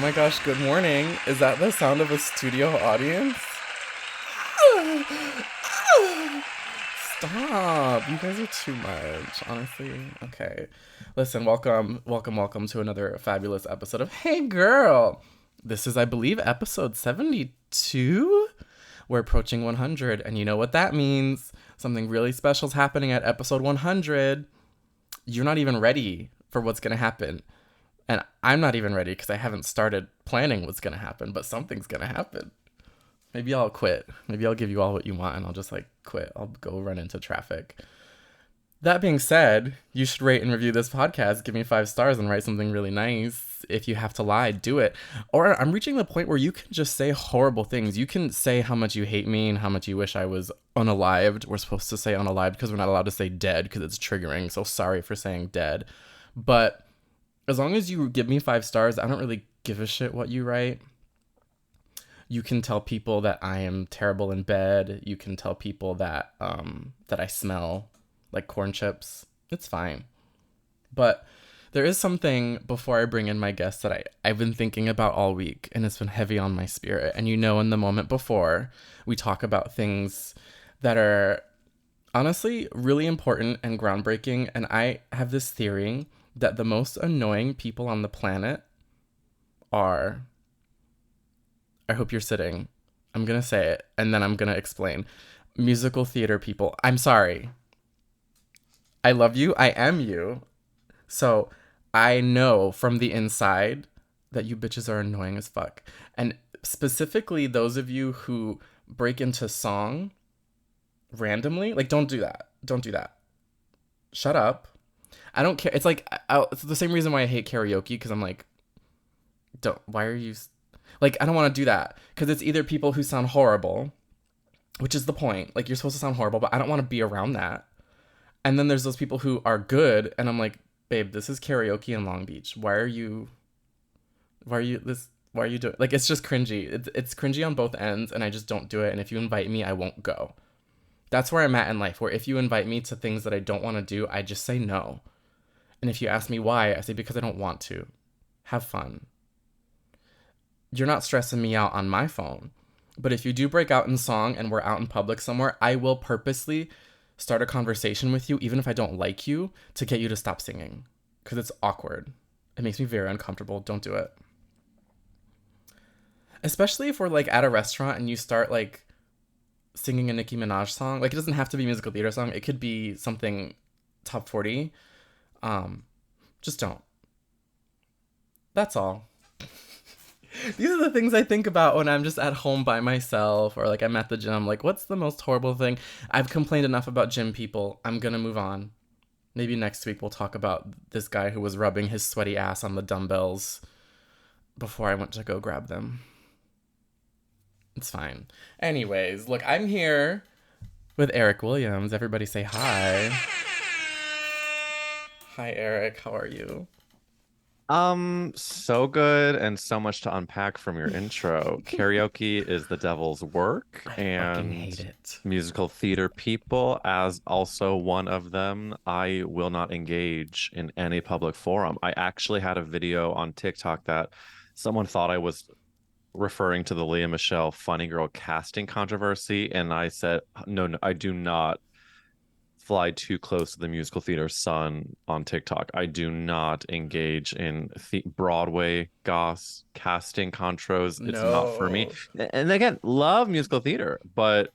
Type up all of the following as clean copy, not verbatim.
my gosh, good morning. Is that the sound of a studio audience? Stop. You guys are too much, honestly. Okay. Listen, welcome to another fabulous episode of Hey Girl. This is, I believe, episode 72. We're approaching 100, and you know what that means. Something really special is happening at episode 100. You're not even ready for what's going to happen. And I'm not even ready because I haven't started planning what's going to happen, but something's going to happen. Maybe I'll quit. Maybe I'll give you all what you want and I'll just quit. I'll go run into traffic. That being said, you should rate and review this podcast. Give me 5 stars and write something really nice. If you have to lie, do it. Or I'm reaching the point where you can just say horrible things. You can say how much you hate me and how much you wish I was unalived. We're supposed to say unalived because we're not allowed to say dead because it's triggering. So sorry for saying dead. But as long as you give me 5 stars, I don't really give a shit what you write. You can tell people that I am terrible in bed. You can tell people that that I smell like corn chips. It's fine. But there is something before I bring in my guest that I've been thinking about all week, and it's been heavy on my spirit. And in the moment before, we talk about things that are honestly really important and groundbreaking. And I have this theory that the most annoying people on the planet are, I hope you're sitting, I'm going to say it, and then I'm going to explain. Musical theater people. I'm sorry. I love you. I am you. So I know from the inside that you bitches are annoying as fuck. And specifically those of you who break into song randomly, don't do that. Don't do that. Shut up. I don't care. It's it's the same reason why I hate karaoke, because I'm why are you, I don't want to do that, because it's either people who sound horrible, which is the point. You're supposed to sound horrible, but I don't want to be around that. And then there's those people who are good, and I'm like, babe, this is karaoke in Long Beach. Why are you doing, it's just cringy. It's cringy on both ends, and I just don't do it. And if you invite me, I won't go. That's where I'm at in life, where if you invite me to things that I don't want to do, I just say no. And if you ask me why, I say because I don't want to. Have fun. You're not stressing me out on my phone. But if you do break out in song and we're out in public somewhere, I will purposely start a conversation with you, even if I don't like you, to get you to stop singing. Because it's awkward. It makes me very uncomfortable. Don't do it. Especially if we're at a restaurant and you start singing a Nicki Minaj song. It doesn't have to be a musical theater song. It could be something top 40. Just don't. That's all. These are the things I think about when I'm just at home by myself, or I'm at the gym. What's the most horrible thing? I've complained enough about gym people. I'm gonna move on. Maybe next week we'll talk about this guy who was rubbing his sweaty ass on the dumbbells before I went to go grab them. It's fine. Anyways, look, I'm here with Eric Williams. Everybody say hi. Hi, Eric. How are you? So good and so much to unpack from your intro. Karaoke is the devil's work, I fucking hate and it. musical theater people, as also one of them, I will not engage in any public forum. I actually had a video on TikTok that someone thought I was referring to the Leah Michele Funny Girl casting controversy, and I said, no, no, I do not fly too close to the musical theater sun on TikTok. I do not engage in Broadway goss casting contros. It's not for me. No. And again, love musical theater, but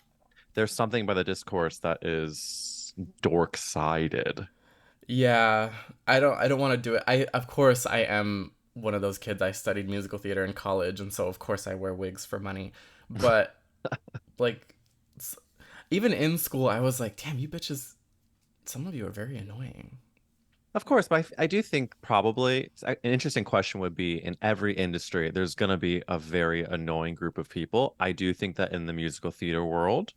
there's something by the discourse that is dork-sided. Yeah, I don't want to do it. Of course I am one of those kids. I studied musical theater in college, and so of course I wear wigs for money. But like s- even in school I was like, "Damn, you bitches, some of you are very annoying." Of course, but I do think probably an interesting question would be in every industry, there's going to be a very annoying group of people. I do think that in the musical theater world,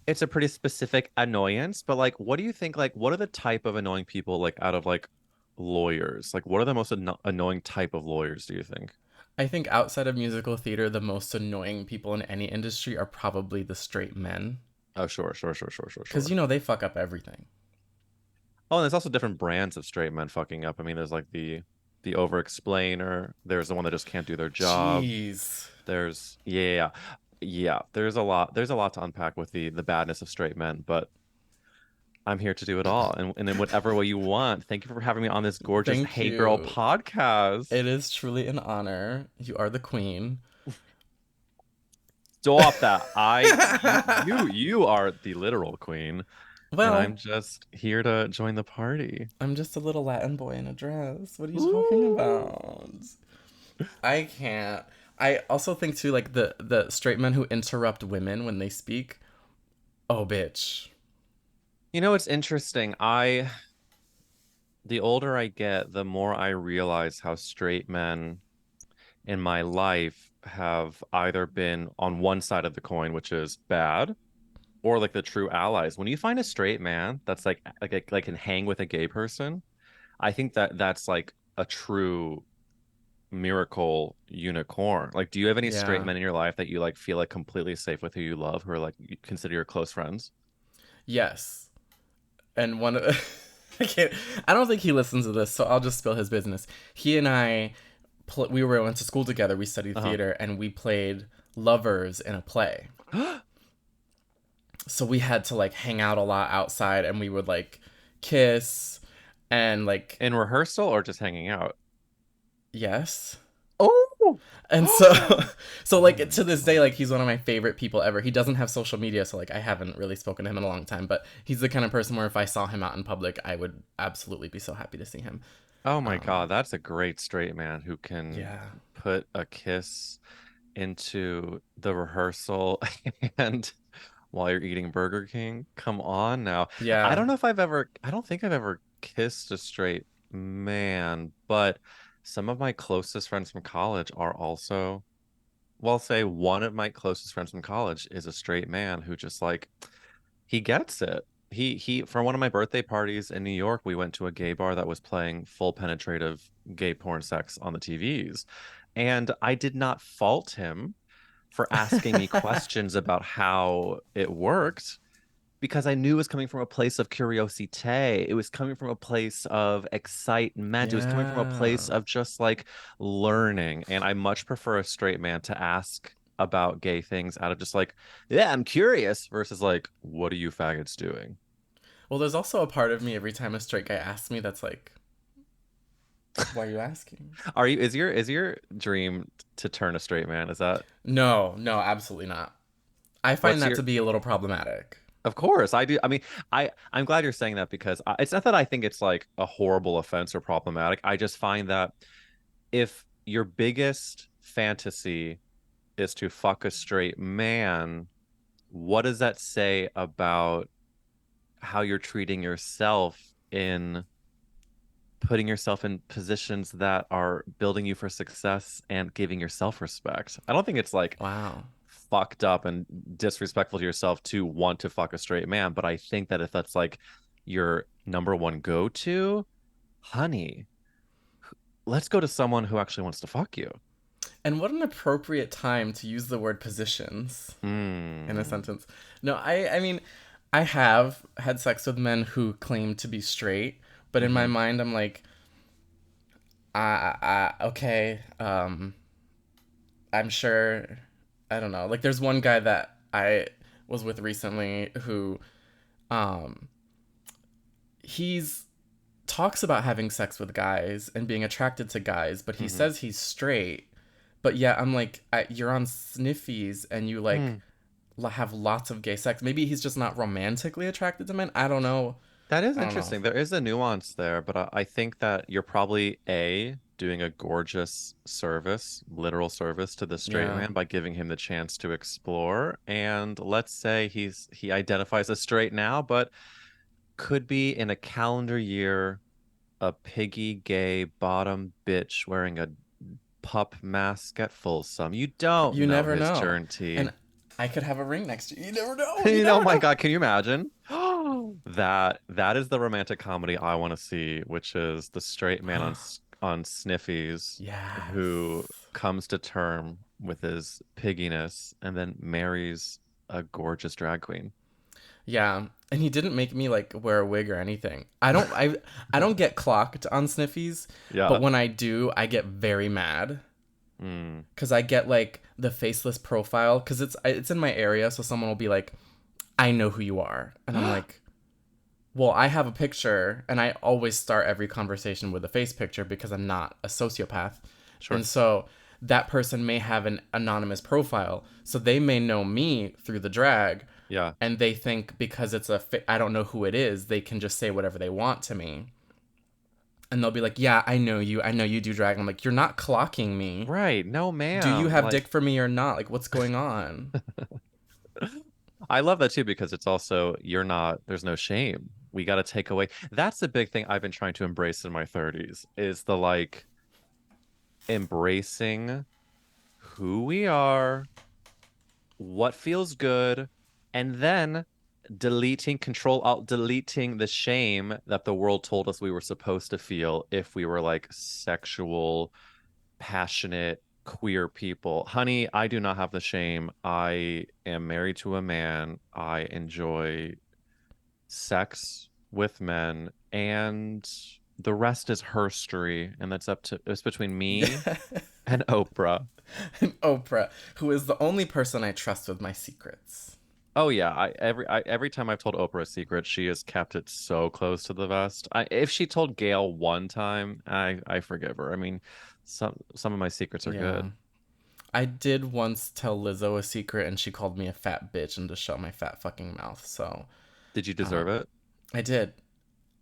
it's a pretty specific annoyance, but what do you think, what are the type of annoying people, out of lawyers? What are the most annoying type of lawyers, do you think? I think outside of musical theater, the most annoying people in any industry are probably the straight men, Oh, sure, sure, sure, sure, sure, cuz sure. they fuck up everything. Oh, and there's also different brands of straight men fucking up. I mean, there's the the over-explainer. There's the one that just can't do their job. Jeez. There's yeah. There's a lot to unpack with the badness of straight men, but I'm here to do it all and in whatever way you want. Thank you for having me on this gorgeous Thank Hey Girl you. podcast. It is truly an honor. You are the queen. Stop that. You are the literal queen, and I'm Well, just here to join the party. I'm just a little Latin boy in a dress. What are you talking Ooh. about? I can't. I also think too, like the straight men who interrupt women when they speak. Oh, bitch. You know, it's interesting. The older I get, the more I realize how straight men in my life have either been on one side of the coin, which is bad, or like the true allies. When you find a straight man that's like can hang with a gay person, I think that that's like a true miracle unicorn. Like, do you have any straight Yeah. men in your life that you like feel like completely safe with who you love, who are like you consider your close friends? Yes. And one of I can't. I don't think he listens to this, so I'll just spill his business. He and I, we went to school together. We studied Uh-huh. theater, and we played lovers in a play. So we had to like hang out a lot outside, and we would like kiss, and like In rehearsal or just hanging out? yes. Oh. And so, so Oh like my to this day, God. like he's one of my favorite people ever. He doesn't have social media, so like I haven't really spoken to him in a long time. But he's the kind of person where if I saw him out in public, I would absolutely be so happy to see him. Oh my Um, God, that's a great straight man who can yeah, put a kiss into the rehearsal and while you're eating Burger King. Come on now. yeah, I don't think I've ever kissed a straight man, but some of my closest friends from college are also, well, say one of my closest friends from college is a straight man who just like he gets it. He for one of my birthday parties in New York, we went to a gay bar that was playing full penetrative gay porn sex on the TVs. And I did not fault him for asking me questions about how it worked because I knew it was coming from a place of curiosity. It was coming from a place of excitement. It was coming from a place yeah. of just like learning. And I much prefer a straight man to ask about gay things out of just like, yeah, I'm curious versus like, what are you faggots doing? Well, there's also a part of me every time a straight guy asks me that's like, why are you asking? Is your dream to turn a straight man? Is that No, no, absolutely not. I find what's that your to be a little problematic. Of course, I do. I mean, I'm glad you're saying that because it's not that I think it's like a horrible offense or problematic. I just find that if your biggest fantasy is to fuck a straight man, what does that say about how you're treating yourself in putting yourself in positions that are building you for success and giving yourself respect? I don't think it's like Wow. fucked up and disrespectful to yourself to want to fuck a straight man, but I think that if that's like your number one go-to, honey, let's go to someone who actually wants to fuck you. And what an appropriate time to use the word positions in a Mm. sentence. No, I mean, I have had sex with men who claim to be straight, but in my Hmm. mind, I'm like, okay, I'm sure, I don't know. Like, there's one guy that I was with recently who, um, he's talks about having sex with guys and being attracted to guys, but he Hmm. says he's straight. But yeah, I'm like, you're on sniffies and you like Mm. have lots of gay sex. Maybe he's just not romantically attracted to men. I don't know. That is I don't know. interesting. There is a nuance there, but I think that you're probably A, doing a gorgeous service, literal service to the straight Yeah. man by giving him the chance to explore. And let's say he identifies as straight now, but could be in a calendar year a piggy gay bottom bitch wearing a pup mask at Folsom. You don't You know never his know. turn T. And I could have a ring next to you. You never know. You You know, never my know. God, can you imagine? That is the romantic comedy I want to see, which is the straight man on Sniffies who Yes. comes to term with his pigginess and then marries a gorgeous drag queen. Yeah. And he didn't make me like wear a wig or anything. I don't get clocked on sniffies, but Yeah. when I do, I get very mad Mm. cuz I get like the faceless profile cuz it's in my area, so someone will be like, "I know who you are." And I'm like, "Well, I have a picture," and I always start every conversation with a face picture because I'm not a sociopath. Sure. And so that person may have an anonymous profile, so they may know me through the drag, Yeah. and they think because I don't know who it is, they can just say whatever they want to me. And they'll be like, "Yeah, I know you. I know you do drag." I'm like, "You're not clocking me. Right. No, Do you ma'am. have Like, dick for me or not? Like, what's going on?" I love that too because it's also, you're not, there's no shame. We got to take away. That's the big thing I've been trying to embrace in my 30s is the like embracing who we are, what feels good, and then deleting, control alt deleting the shame that the world told us we were supposed to feel if we were like sexual, passionate, queer people. Honey, I do not have the shame. I am married to a man. I enjoy sex with men, and the rest is herstory. And that's up to, it's between me and Oprah. And Oprah, who is the only person I trust with my secrets. Oh yeah, every time I've told Oprah a secret, she has kept it so close to the vest. If she told Gail one time, I forgive her. I mean, some of my secrets are Yeah. good. I did once tell Lizzo a secret and she called me a fat bitch and to shut my fat fucking mouth. So, Did you uh, deserve it? I did.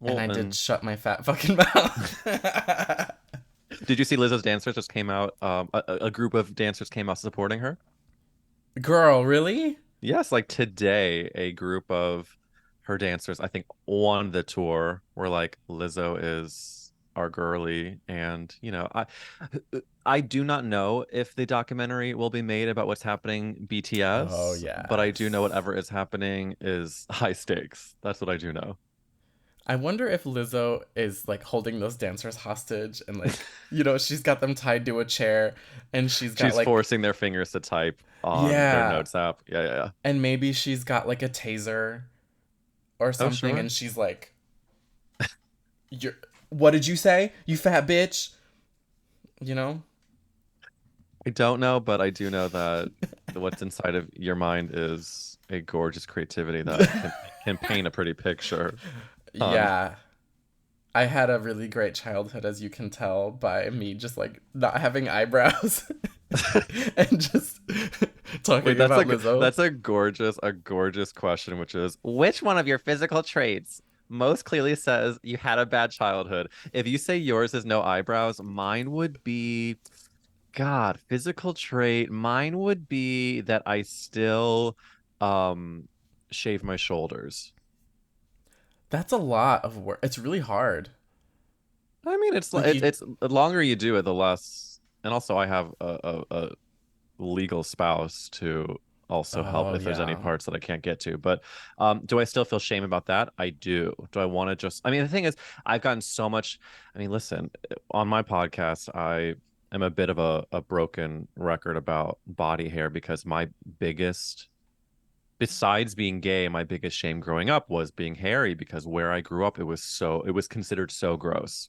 And Well, I did and shut my fat fucking mouth. did you see Lizzo's dancers just came out? A group of dancers came out supporting her. Girl, really? Yes, like today, a group of her dancers, I think, on the tour were like, Lizzo is our girly. And, I do not know if the documentary will be made about what's happening Oh, BTS, but I do know yes. whatever is happening is high stakes. That's what I do know. I wonder if Lizzo is like holding those dancers hostage and like, she's got them tied to a chair and she's got She's like, forcing their fingers to type on their yeah. notes app. Yeah, yeah, yeah. And maybe she's got like a taser or Oh, something sure. and she's like, You're, what did you say? You fat bitch? You know? I don't know, but I do know that what's inside of your mind is a gorgeous creativity that can paint a pretty picture. On Yeah. I had a really great childhood, as you can tell by me just like not having eyebrows and just wait, talking about Lizzo. that's a gorgeous question, which is which one of your physical traits most clearly says you had a bad childhood? If you say yours is no eyebrows, mine would be God, physical trait. Mine would be that I still um shave my shoulders. That's a lot of work. It's really hard. I mean, Like you, it's the longer you do it, the less. And also, I have a legal spouse to also help oh if there's any yeah. parts that I can't get to. But do I still feel shame about that? I do. Do I want to just? I mean, the thing is, I've gotten so much. I mean, listen, on my podcast, I am a bit of a broken record about body hair because my biggest besides being gay, my biggest shame growing up was being hairy because where I grew up, it was considered so gross.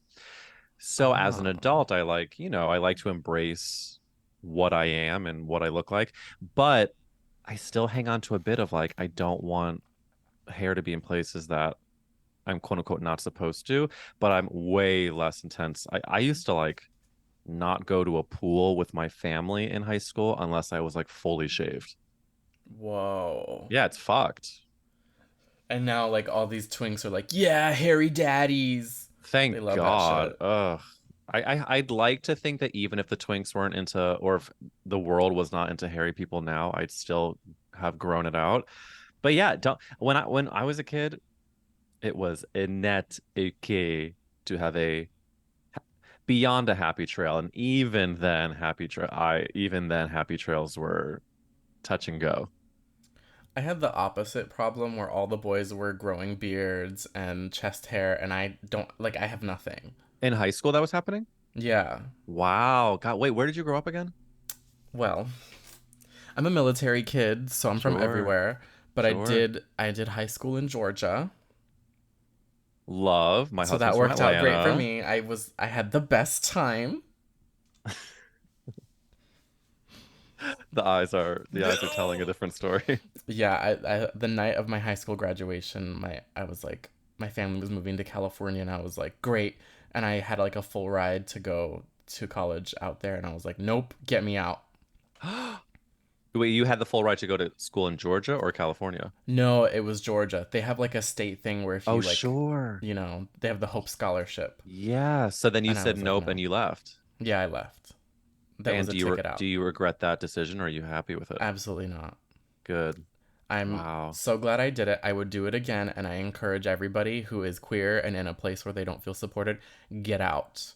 So as an Oh. adult, I like to embrace what I am and what I look like, but I still hang on to a bit of like, I don't want hair to be in places that I'm quote unquote not supposed to, but I'm way less intense. I used to like not go to a pool with my family in high school unless I was like fully shaved. Whoa. Yeah, it's fucked. And now like all these twinks are like, yeah, hairy daddies. They Thank love that God. shit. Ugh. I'd like to think that even if the Twinks weren't into, or if the world was not into hairy people now, I'd still have grown it out. But yeah, don't when I was a kid, it was net okay to have a beyond a happy trail, and even then happy trails were touch and go. I had the opposite problem where all the boys were growing beards and chest hair, and I don't like, I have nothing. In high school, that was happening. Yeah. Wow. God, wait, where did you grow up again? Well, I'm a military kid, so I'm from Sure. everywhere. But Sure. I did high school in Georgia. Love. My So that husband's from worked out great for Atlanta. me. I had the best time. The eyes are telling a different story. Yeah, the night of my high school graduation, I was like my family was moving to California and I was like, "Great." And I had like a full ride to go to college out there and I was like, "Nope, get me out." Wait, you had the full right to go to school in Georgia or California? No, it was Georgia. They have like a state thing where if Oh, you like, sure. they have the Hope Scholarship. Yeah. So then you And I said was like, nope and "No." you left. Yeah, I left. That And was a ticket do out. you regret that decision or are you happy with it? Absolutely not. Good. I'm Wow. so glad I did it. I would do it again, and I encourage everybody who is queer and in a place where they don't feel supported, get out.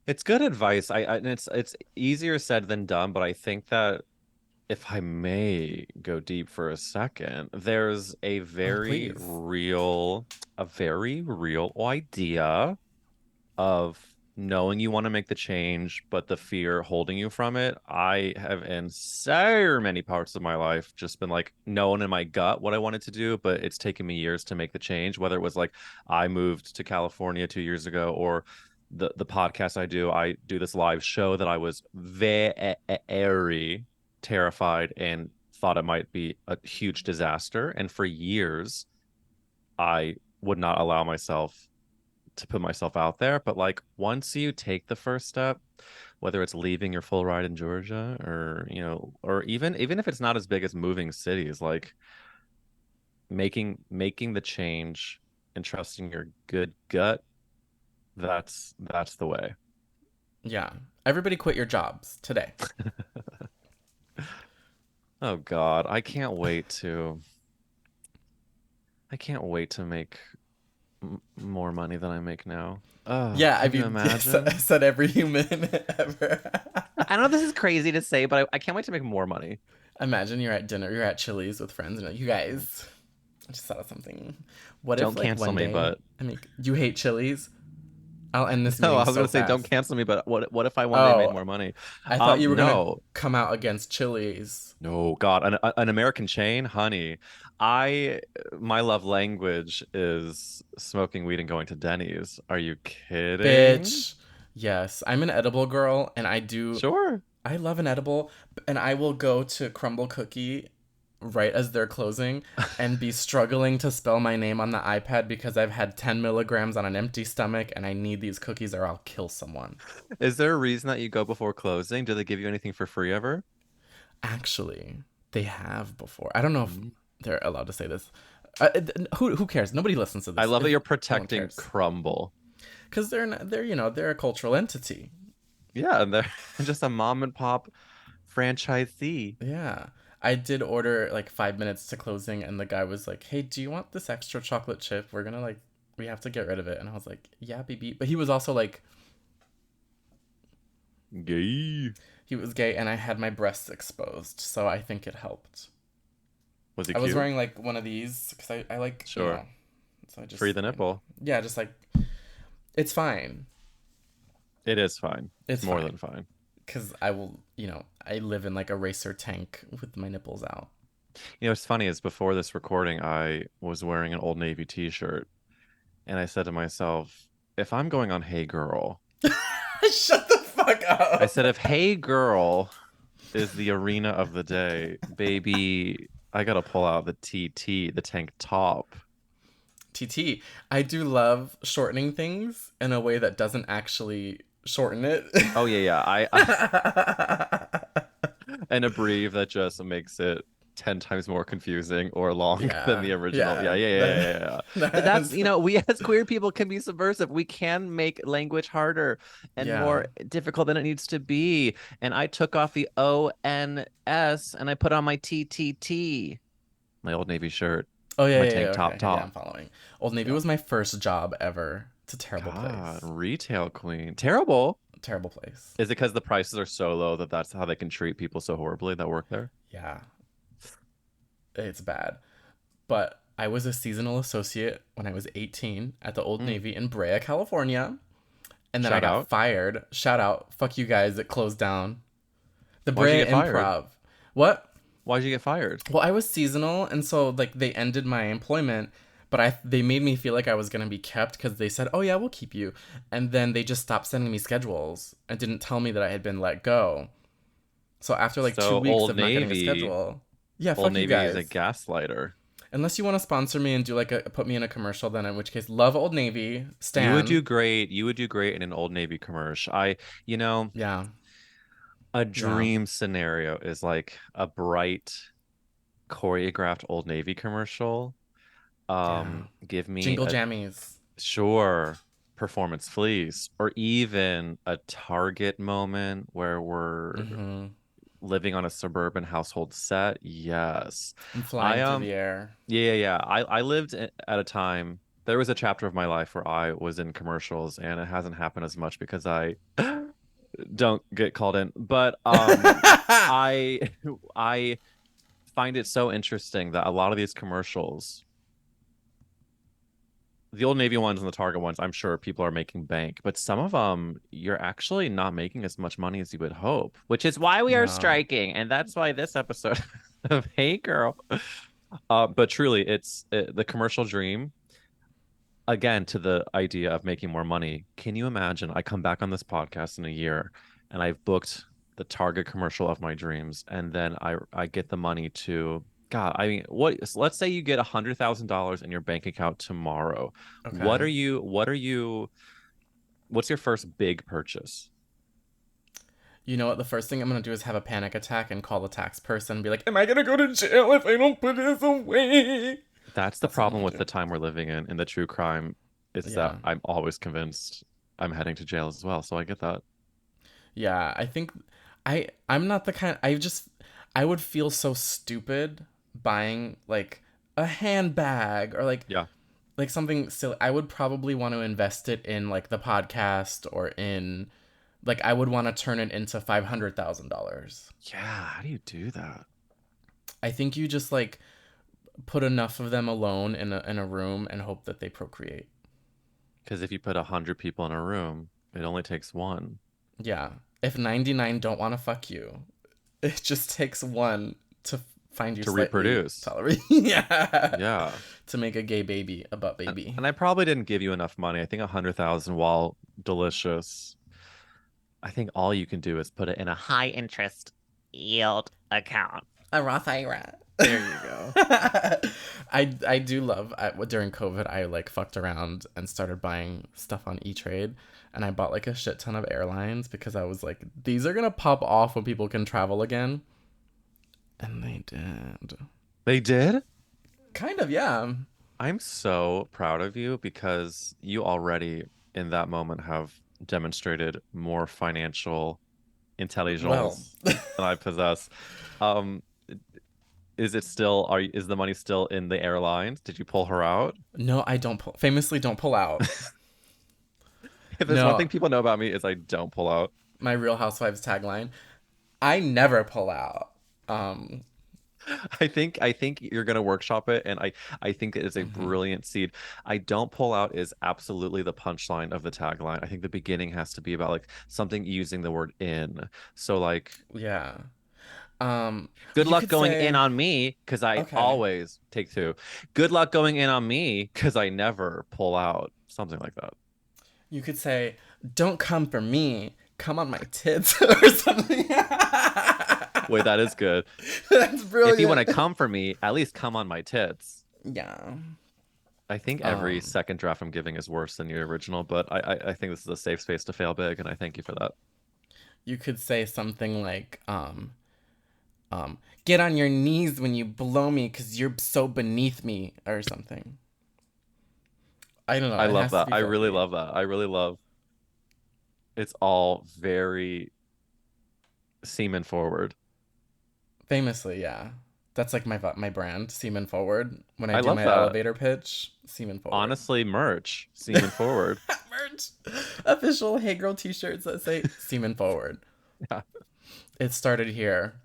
It's good advice. And it's easier said than done, but I think that if I may go deep for a second, there's Oh, please. a very real idea of knowing you want to make the change, but the fear holding you from it. I have in so many parts of my life just been like knowing in my gut what I wanted to do, but it's taken me years to make the change. Whether it was like I moved to California 2 years ago or the podcast I do this live show that I was very terrified and thought it might be a huge disaster. And for years, I would not allow myself to put myself out there. But like once you take the first step, whether it's leaving your full ride in Georgia or, or even if it's not as big as moving cities, like making the change and trusting your good gut, that's the way. Yeah. Everybody quit your jobs today. Oh God, I can't wait to make more money than I make now. Oh, Yeah, I can you mean, yes, I imagine? said every human ever. I know this is crazy to say, but I can't wait to make more money. Imagine you're at dinner, you're at Chili's with friends, and you're like, you guys, I just thought of something. What if, Don't like, cancel one me, day, but I mean, you hate Chili's? I'll end this no, meeting I was so gonna say don't fast. cancel me, but what if I one day made Oh, more money? I thought you were gonna No, come out against Chili's. no, God, an American chain, honey. I my love language is smoking weed and going to Denny's. Are you kidding? Bitch. Yes, I'm an edible girl, and Sure. I love an edible, and I will go to Crumble Cookie right as they're closing and be struggling to spell my name on the iPad because I've had 10 milligrams on an empty stomach and I need these cookies or I'll kill someone. Is there a reason that you go before closing? Do they give you anything for free ever? Actually, they have before. I don't know if Mm. they're allowed to say this. Who cares? Nobody listens to I this. love that you're No one protecting cares Crumble. because they're they're a cultural entity. Yeah, and they're just a mom and pop franchisee. Yeah. I did order like 5 minutes to closing, and the guy was like, "Hey, do you want this extra chocolate chip? We're gonna like, we have to get rid of it." And I was like, "Yeah, baby." But he was also like, Gay. he was gay, and I had my breasts exposed, so I think it helped. Was he I was cute? wearing like one of these because I like, Sure. so I Free just, the nipple. yeah, just like, it's fine. It is fine. It's It's more fine than fine. because I will, I live in like a racer tank with my nipples out. What's funny is before this recording, I was wearing an Old Navy t-shirt, and I said to myself, if I'm going on Hey Girl, Shut the fuck I up. said, if Hey Girl is the arena of the day, baby, I gotta pull out the TT, the tank top. TT. I do love shortening things in a way that doesn't actually shorten it. Oh yeah, yeah. And a brief that just makes it 10 times more confusing or long than Yeah, the original. Yeah, yeah. yeah, yeah, yeah, yeah, yeah. But that's, That's we as queer people can be subversive. We can make language harder and yeah. more difficult than it needs to be. And I took off the ONS and I put on my TTT, my Old Navy shirt, Oh yeah, my yeah, yeah. tank Okay, top okay, yeah. I'm top. following. Old Navy Yeah. was my first job ever. It's a terrible God, place. retail queen. Terrible. Terrible place. Is it because the prices are so low that that's how they can treat people so horribly that work there? Yeah, it's bad. But I was a seasonal associate when I was 18 at the Old Mm. Navy in Brea, California, and then I Shout got out. fired. Shout out, fuck you guys. It closed down. The Why'd you Brea get fired? Improv. What? Why'd you get fired? Well, I was seasonal, and so like they ended my employment, but they made me feel like I was gonna be kept because they said, "Oh yeah, we'll keep you," and then they just stopped sending me schedules and didn't tell me that I had been let go. So after like two So weeks of not getting a schedule, yeah, Old fuck you Navy is a guys. gaslighter. Unless you want to sponsor me and do like a put me in a commercial, then in which case, love Old Navy, You would do Stan. great. You would do great in an Old Navy commercial. You know, Yeah, a yeah, dream scenario is like a bright, choreographed Old Navy commercial. yeah. Give me Jingle a jammies. sure performance fleece, or even a Target moment where we're Mm-hmm. living on a suburban household set. Yes. I'm I flying through the air. yeah. I lived at a time. There was a chapter of my life where I was in commercials, and it hasn't happened as much because I don't get called in. But I I find it so interesting that a lot of these commercials, the Old Navy ones and the Target ones, I'm sure people are making bank, but some of them you're actually not making as much money as you would hope, which is why we are No. striking, and that's why this episode of Hey Girl. But truly, the commercial dream. Again, to the idea of making more money. Can you imagine? I come back on this podcast in a year, and I've booked the Target commercial of my dreams, and then I get the money to. God, I mean, what? Let's say you get $100,000 in your bank account tomorrow. What Okay. are you? What are you? What's your first big purchase? You know what? The first thing I'm gonna do is have a panic attack and call the tax person and be like, "Am I gonna go to jail if I don't put this away?" That's the That's what I'm problem gonna with do. the time we're living in the true crime. It's that Yeah. I'm always convinced I'm heading to jail as well. So I get that. Yeah, I think I'm not the kind I would feel so stupid buying like a handbag or Yeah. like something silly. I would probably want to invest it in like the podcast or in like I would want to turn it into $500,000. Yeah. How do you do that? I think you just like put enough of them alone in a room and hope that they procreate. Because if you put 100 people in a room, it only takes one Yeah. If 99 don't want to fuck you, it just takes one to find you to slightly reproduce. tolerable. Yeah. Yeah. To make a gay baby, a butt baby. And I probably didn't give you enough money. I think 100,000, while delicious, I think all you can do is put it in a high interest yield account. A Roth IRA. There you go. I do love during COVID I like fucked around and started buying stuff on E-Trade, and I bought like a shit ton of airlines because I was like, these are gonna pop off when people can travel again, and they did. They did? Kind of, yeah. I'm so proud of you because you already in that moment have demonstrated more financial Well, intelligence than I possess. Um, is it still is the money still in the airlines? Did you pull her out? no, I don't pull. Famously, don't pull out. If there's one No, thing people know about me is I don't pull out. my Real Housewives tagline: I never pull out. Um, I think you're gonna workshop it, and I think it is a mhm. brilliant seed. I don't pull out is absolutely the punchline of the tagline. I think the beginning has to be about like something using the word in. So like, Yeah. good You luck could going in say, on me because I okay. always take two. Good luck going in on me because I never pull out. Something like that. You could say, don't come for me, come on my tits or something. Wait, that is good. That's If you want brilliant. to come for me, at least come on my tits. Yeah. I think every Um, second draft I'm giving is worse than your original, but I think this is a safe space to fail big, and I thank you for that. you could say something like, get on your knees when you blow me because you're so beneath me or something. I don't know. I It love has to that. be I really filthy. love that. I really love it's all very semen forward. Famously, yeah. That's like my brand, Semen Forward. When I I do love my that. elevator pitch, Semen Forward. Honestly, merch, semen forward. Merch. Official Hey Girl t-shirts that say Semen Forward. Yeah. It started here.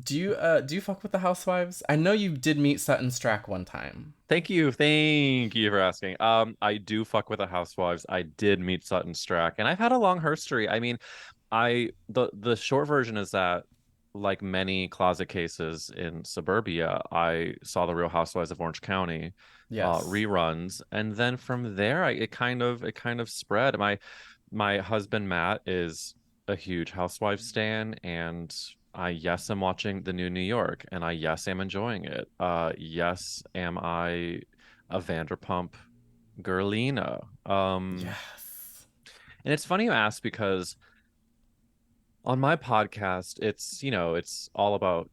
Do you fuck with the Housewives? I know you did meet Sutton Strack one time. Thank you. Thank you for asking. I do fuck with the Housewives. I did meet Sutton Strack, and I've had a long history. I mean, the short version is that like many closet cases in suburbia, I saw the Real Housewives of Orange County Yes. reruns, and then from there, it kind of spread. My husband Matt is a huge Housewives stan, and I yes am watching the new New York, and I yes am enjoying it. Yes, am I a Vanderpump girlina? Yes. And it's funny you ask because on my podcast, it's all about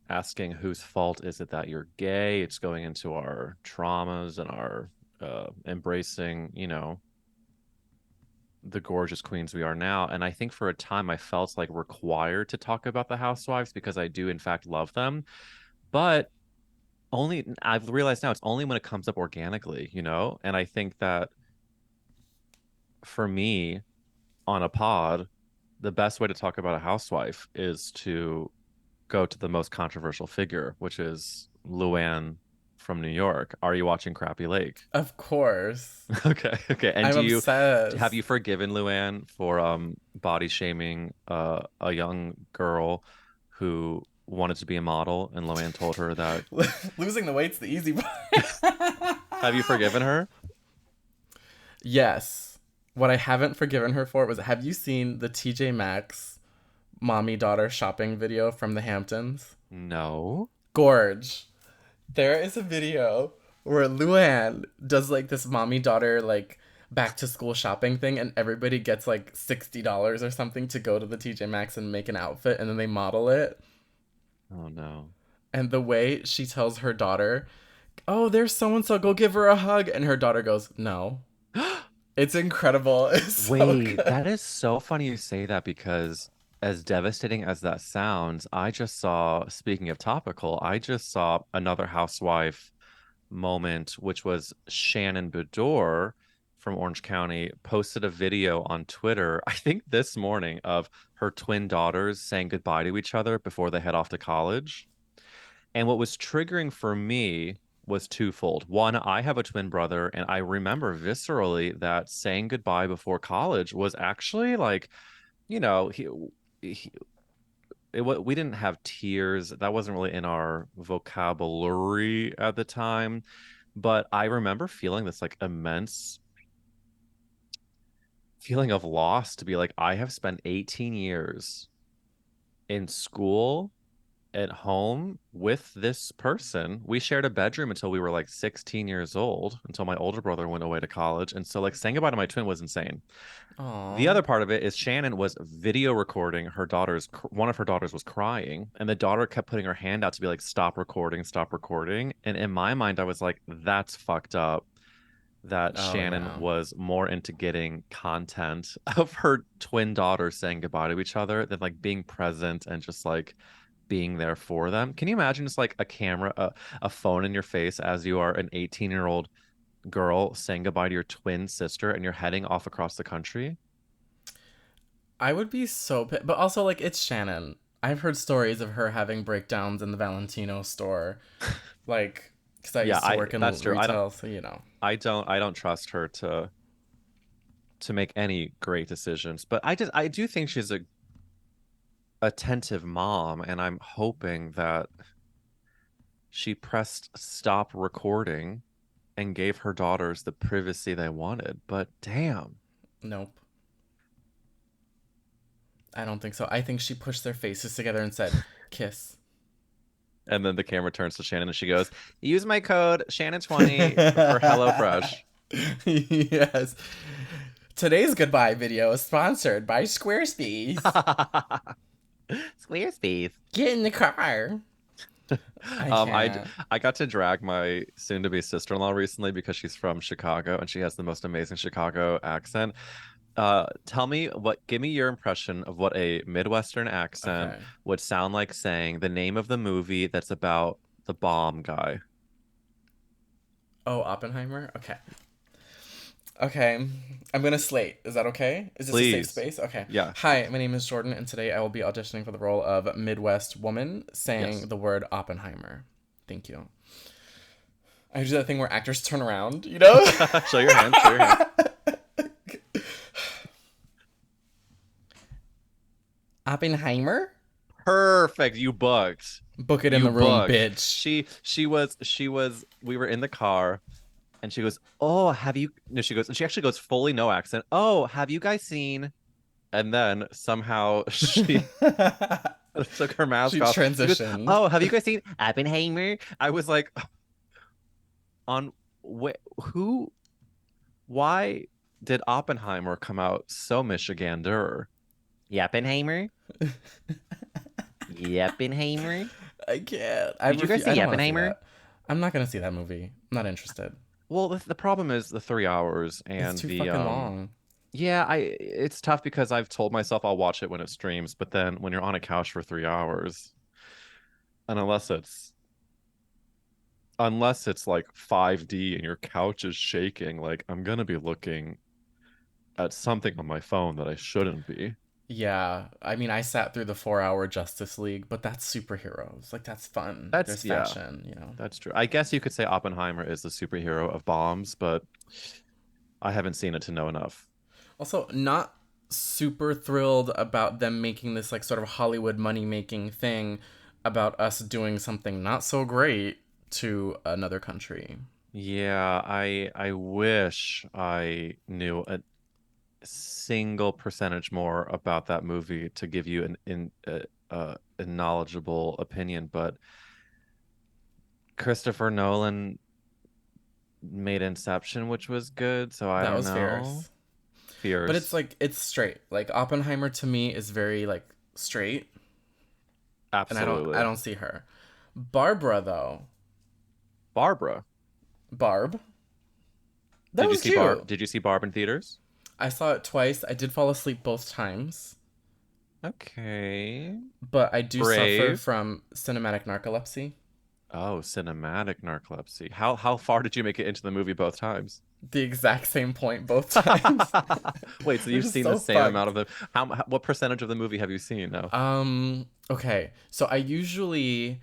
asking whose fault is it that you're gay. It's going into our traumas and our embracing, the gorgeous queens we are now. And I think for a time I felt like required to talk about the housewives because I do in fact love them. But only I've realized now it's only when it comes up organically. And I think that for me on a pod, the best way to talk about a housewife is to go to the most controversial figure, which is Luann from New York. Are you watching Crappy Lake? Of course. Okay, okay. And I'm have obsessed. you forgiven Luann for body shaming a young girl who wanted to be a model and Luann told her that Losing the weight's the easy part. have you forgiven her? Yes. What I haven't forgiven her for was, have you seen the TJ Maxx mommy daughter shopping video from the Hamptons? No. Gorge. There is a video where Luann does like this mommy daughter like back to school shopping thing, and everybody gets like $60 or something to go to the TJ Maxx and make an outfit, and then they model it. Oh no. And the way she tells her daughter, "Oh, there's so and so, go give her a hug," and her daughter goes, "No." It's incredible. It's so Wait, good. that is so funny you say that because as devastating as that sounds, I just saw, speaking of topical, I just saw another housewife moment, which was Shannon Bedore from Orange County posted a video on Twitter, I think this morning, of her twin daughters saying goodbye to each other before they head off to college. And what was triggering for me was twofold. One, I have a twin brother, and I remember viscerally that saying goodbye before college was actually like, you know, he we didn't have tears. That wasn't really in our vocabulary at the time. But I remember feeling this like immense feeling of loss to be like, I have spent 18 years in school at home with this person. We shared a bedroom until we were like 16 years old, until my older brother went away to college. And so, like, saying goodbye to my twin was insane. The Aw. other part of it is Shannon was video recording her daughter's, one of her daughters was crying, and the daughter kept putting her hand out to be like, stop recording, stop recording. And in my mind, I was like, that's fucked up that Oh Shannon yeah. was more into getting content of her twin daughters saying goodbye to each other than like being present and just like being there for them. Can you imagine just like a camera, a phone in your face as you are an 18-year-old girl saying goodbye to your twin sister and you're heading off across the country? I would be so pissed. But also, like, it's Shannon. I've heard stories of her having breakdowns in the Valentino store. Like, because I Yeah, used to I work in that's true. I don't retail, so you know. I don't trust her to make any great decisions, but I do think she's a attentive mom, and I'm hoping that she pressed stop recording and gave her daughters the privacy they wanted. But damn. Nope. I don't think so. I think she pushed their faces together and said, "Kiss." And then the camera turns to Shannon and she goes, use my code Shannon20 for HelloFresh. Yes. Today's goodbye video is sponsored by Squarespace. Squarespace. Get in the car. I Um, I can't. I got to drag my soon-to-be sister-in-law recently because she's from Chicago and she has the most amazing Chicago accent. Give me your impression of what a Midwestern accent Okay. would sound like saying the name of the movie that's about the bomb guy. Oh, Oppenheimer? Okay. Okay. I'm gonna slate. Is that okay? Is this a safe Please. space? Okay. Yeah. Hi, my name is Jordan, and today I will be auditioning for the role of Midwest woman saying Yes. the word Oppenheimer. Thank you. I do that thing where actors turn around, you know? Show your hands. Show your hands. Oppenheimer? Perfect. You booked. Book it in You the room, booked. bitch. She was we were in the car and she goes, "Oh, have you?" No, she goes, and she actually goes fully no accent. "Oh, have you guys seen?" And then somehow she took her She mask off. She goes, transitioned. "Oh, have you guys seen Oppenheimer?" I was like, "On who why did Oppenheimer come out so Michigander?" Oppenheimer? Oppenheimer? I can't. I Did you guys refuse. I see don't want to see Oppenheimer? that. I'm not gonna see that movie. I'm not interested. Well, the problem is the 3 hours It's and too the fucking long. yeah, I it's tough because I've told myself I'll watch it when it streams, but then when you're on a couch for 3 hours, and unless it's like 5D and your couch is shaking, like I'm gonna be looking at something on my phone that I shouldn't be. Yeah, I mean, I sat through the 4 hour Justice League, but that's superheroes. Like, that's fun. That's There's yeah, fashion, you know? that's true. I guess you could say Oppenheimer is the superhero of bombs, but I haven't seen it to know enough. Also, not super thrilled about them making this, like, sort of Hollywood money making thing about us doing something not so great to another country. Yeah, I wish I knew single percentage more about that movie to give you a knowledgeable opinion, but Christopher Nolan made Inception, which was good, so I That don't was know. fierce. But it's Fierce. like, it's straight. Like, Oppenheimer to me is very, like, straight, and I Absolutely. don't see her. Barbara, though. Barbara. Barb. That Did you was see Barb? cute. Did you see Barb in theaters? I saw it twice. I did fall asleep both times, Okay. but I do suffer Brave. from cinematic narcolepsy. Oh, cinematic narcolepsy. How far did you make it into the movie both times? The exact same point both times, Wait, so which you've is seen the so same amount fucked. of the what percentage of the movie have you seen now? Okay. So I usually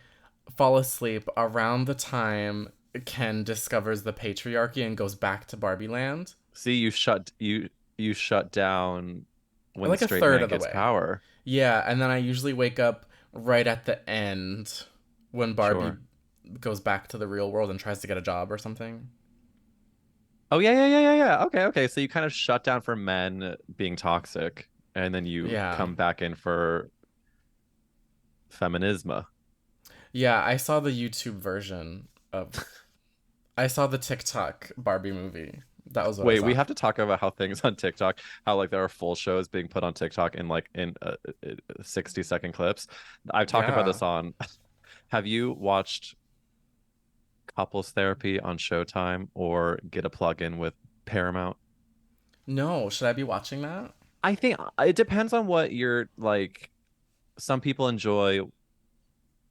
fall asleep around the time Ken discovers the patriarchy and goes back to Barbie Land. See, you shut down when the Like a straight third man of the gets way. power. Yeah, and then I usually wake up right at the end when Barbie Sure. goes back to the real world and tries to get a job or something. Oh yeah, yeah, yeah, yeah, yeah. Okay, okay. So you kind of shut down for men being toxic, and then you Yeah. come back in for feminisma. Yeah, I saw the YouTube version of I saw the TikTok Barbie movie. That was what I Wait, we saw. have to talk about how things on TikTok, how like there are full shows being put on TikTok in like in 60-second clips. I've talked about Yeah. this on. Have you watched Couples Therapy on Showtime or get a plug-in with Paramount? No, should I be watching that? I think it depends on what you're like. Some people enjoy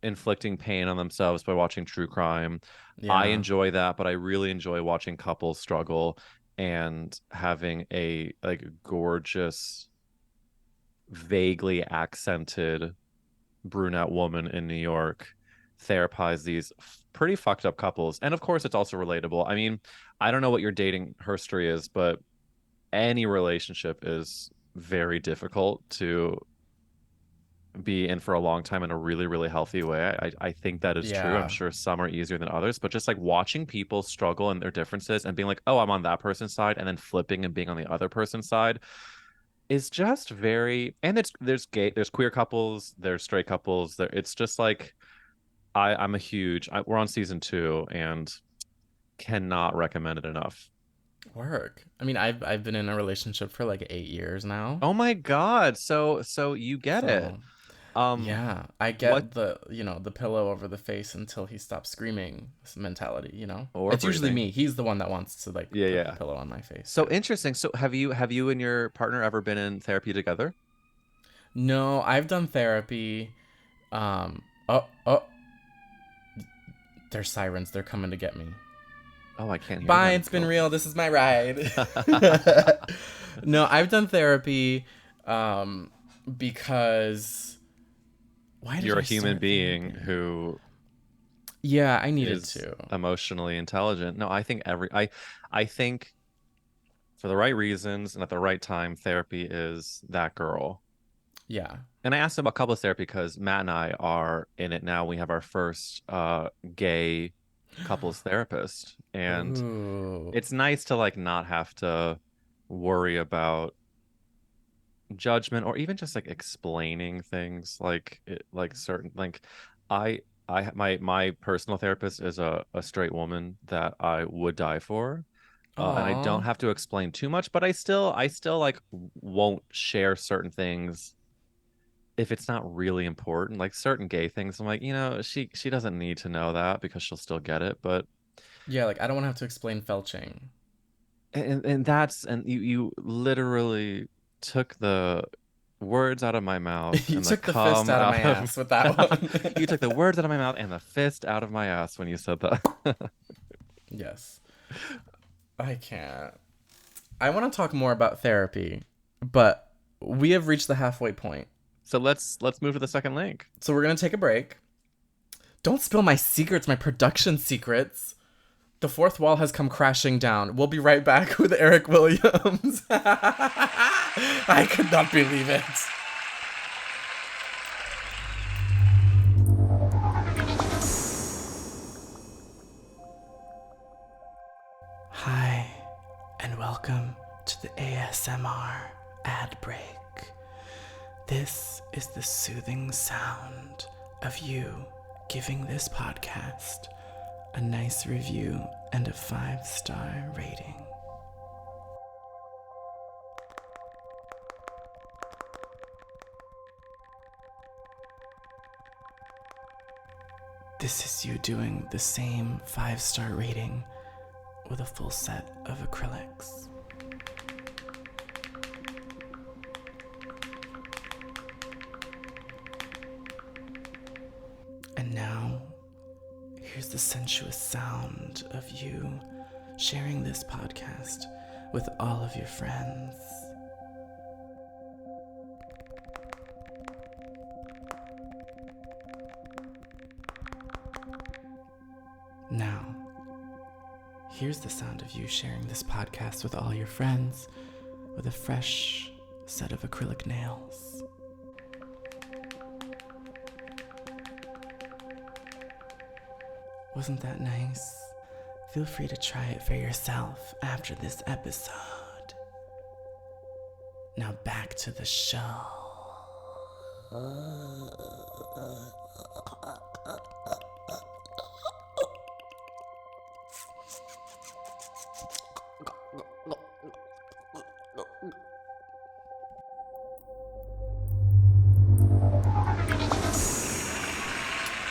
inflicting pain on themselves by watching true crime. I Yeah. enjoy that, but I really enjoy watching couples struggle and having a like gorgeous, vaguely accented brunette woman in New York therapize these pretty fucked up couples. And of course, it's also relatable. I mean, I don't know what your dating history is, but any relationship is very difficult to be in for a long time in a really, really healthy way. I think that is true. I'm Yeah. sure some are easier than others, but just like watching people struggle and their differences and being like, oh, I'm on that person's side, and then flipping and being on the other person's side is just very. And there's queer couples, there's straight couples. It's just like I'm a huge. We're on season 2 and cannot recommend it enough. Work. I mean, I've been in a relationship for like 8 years now. Oh my God. So you get it. So Um, yeah, I what get the pillow over the face until he stops screaming mentality. or It's usually breathing? me. He's the one that wants to like Yeah, put the yeah. pillow on my face. So Yeah. interesting. So have you and your partner ever been in therapy together? No, I've done therapy. Oh, there's sirens. They're coming to get me. Oh, I can't hear Bye, them. it's been Go. real. This is my ride. No, I've done therapy because why did You're a I human start being therapy? who Yeah, I needed is to. emotionally intelligent. No, I think for the right reasons and at the right time, therapy is that girl. Yeah. And I asked him about couples therapy because Matt and I are in it now. We have our first gay couples therapist. And Ooh. it's nice to like not have to worry about judgment or even just like explaining things like certain like I my personal therapist is a straight woman that I would die for. And I Aw. don't have to explain too much, but I still like won't share certain things if it's not really important, like certain gay things. I'm like, she doesn't need to know that because she'll still get it. But Yeah, like I don't want to have to explain felching. and you literally took the words out of my mouth You and the took the fist cum out of my out of ass with that one. you took the words out of my mouth and the fist out of my ass when you said that. Yes. I can't. I want to talk more about therapy, but we have reached the halfway point. So let's move to the second link. So we're going to take a break. Don't spill my secrets, my production secrets. The fourth wall has come crashing down. We'll be right back with Eric Williams. I could not believe it. Hi, and welcome to the ASMR ad break. This is the soothing sound of you giving this podcast a nice review and a 5-star rating. This is you doing the same 5-star rating with a full set of acrylics. And now, here's the sensuous sound of you sharing this podcast with all of your friends. Now, here's the sound of you sharing this podcast with all your friends with a fresh set of acrylic nails. Wasn't that nice? Feel free to try it for yourself after this episode. Now back to the show.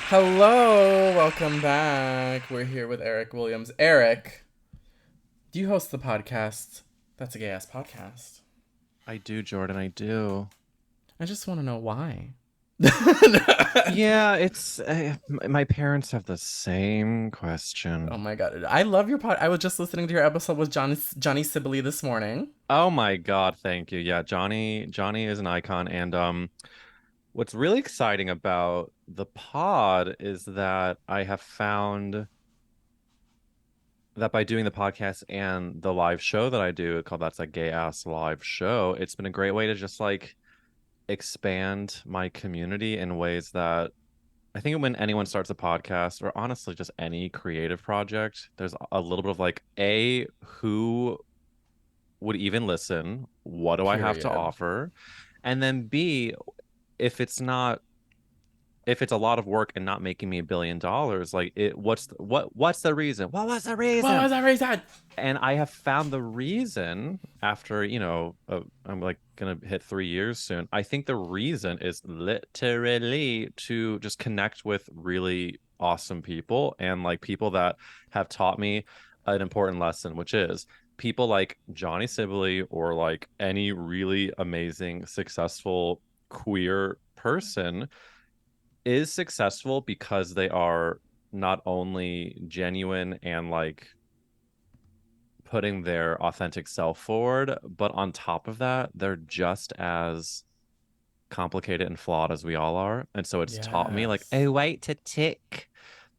Hello, welcome back. We're here with Eric Williams. Eric, do you host the podcast? That's a gay ass podcast. I do, Jordan, I do. I just want to know why. Yeah, it's my parents have the same question. Oh my god, I love your pod. I was just listening to your episode with Johnny Sibley this morning. Oh my God, thank you. Yeah, Johnny is an icon. And what's really exciting about the pod is that I have found that by doing the podcast and the live show that I do, called That's a Gay Ass Live Show, it's been a great way to just like expand my community in ways that I think when anyone starts a podcast or honestly just any creative project, there's a little bit of like, A, who would even listen? What do I have to Period. offer? And then B, if it's not if it's a lot of work and not making me $1 billion, like what's the reason? What's the What reason? was that reason? And I have found the reason after, I'm like gonna hit 3 years soon. I think the reason is literally to just connect with really awesome people and like people that have taught me an important lesson, which is people like Johnny Sibley or like any really amazing, successful queer person is successful because they are not only genuine and like putting their authentic self forward, but on top of that, they're just as complicated and flawed as we all are. And so it's taught me like, Yes. oh, wait to tick.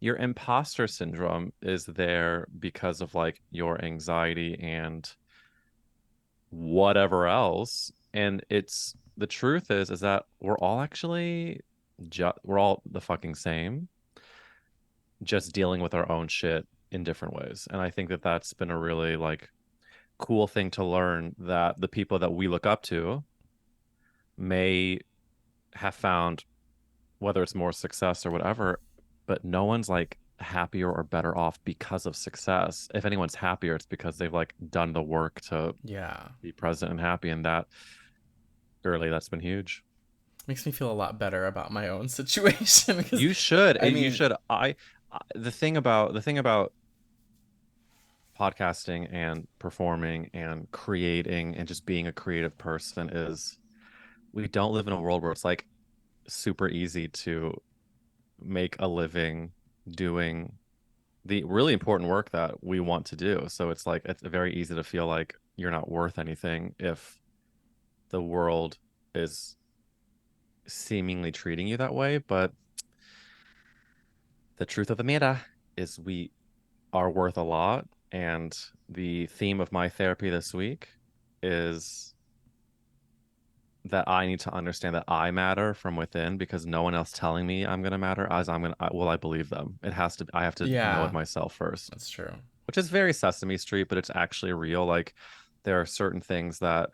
Your imposter syndrome is there because of like your anxiety and whatever else. And it's the truth is that we're all actually we're all the fucking same, just dealing with our own shit in different ways. And I think that that's been a really like cool thing to learn, that the people that we look up to may have found, whether it's more success or whatever, but no one's like happier or better off because of success. If anyone's happier, it's because they've like done the work to Yeah. be present and happy. And that, girly, that's been huge. Makes me feel a lot better about my own situation because You should. I You mean, should. The thing about podcasting and performing and creating and just being a creative person is we don't live in a world where it's like super easy to make a living doing the really important work that we want to do. So it's like it's very easy to feel like you're not worth anything if the world is seemingly treating you that way. But the truth of the matter is we are worth a lot. And the theme of my therapy this week is that I need to understand that I matter from within, because no one else telling me I'm going to matter, as will I believe them? It has to, I have to know it yeah, myself first, that's true. which is very Sesame Street, but it's actually real. Like there are certain things that,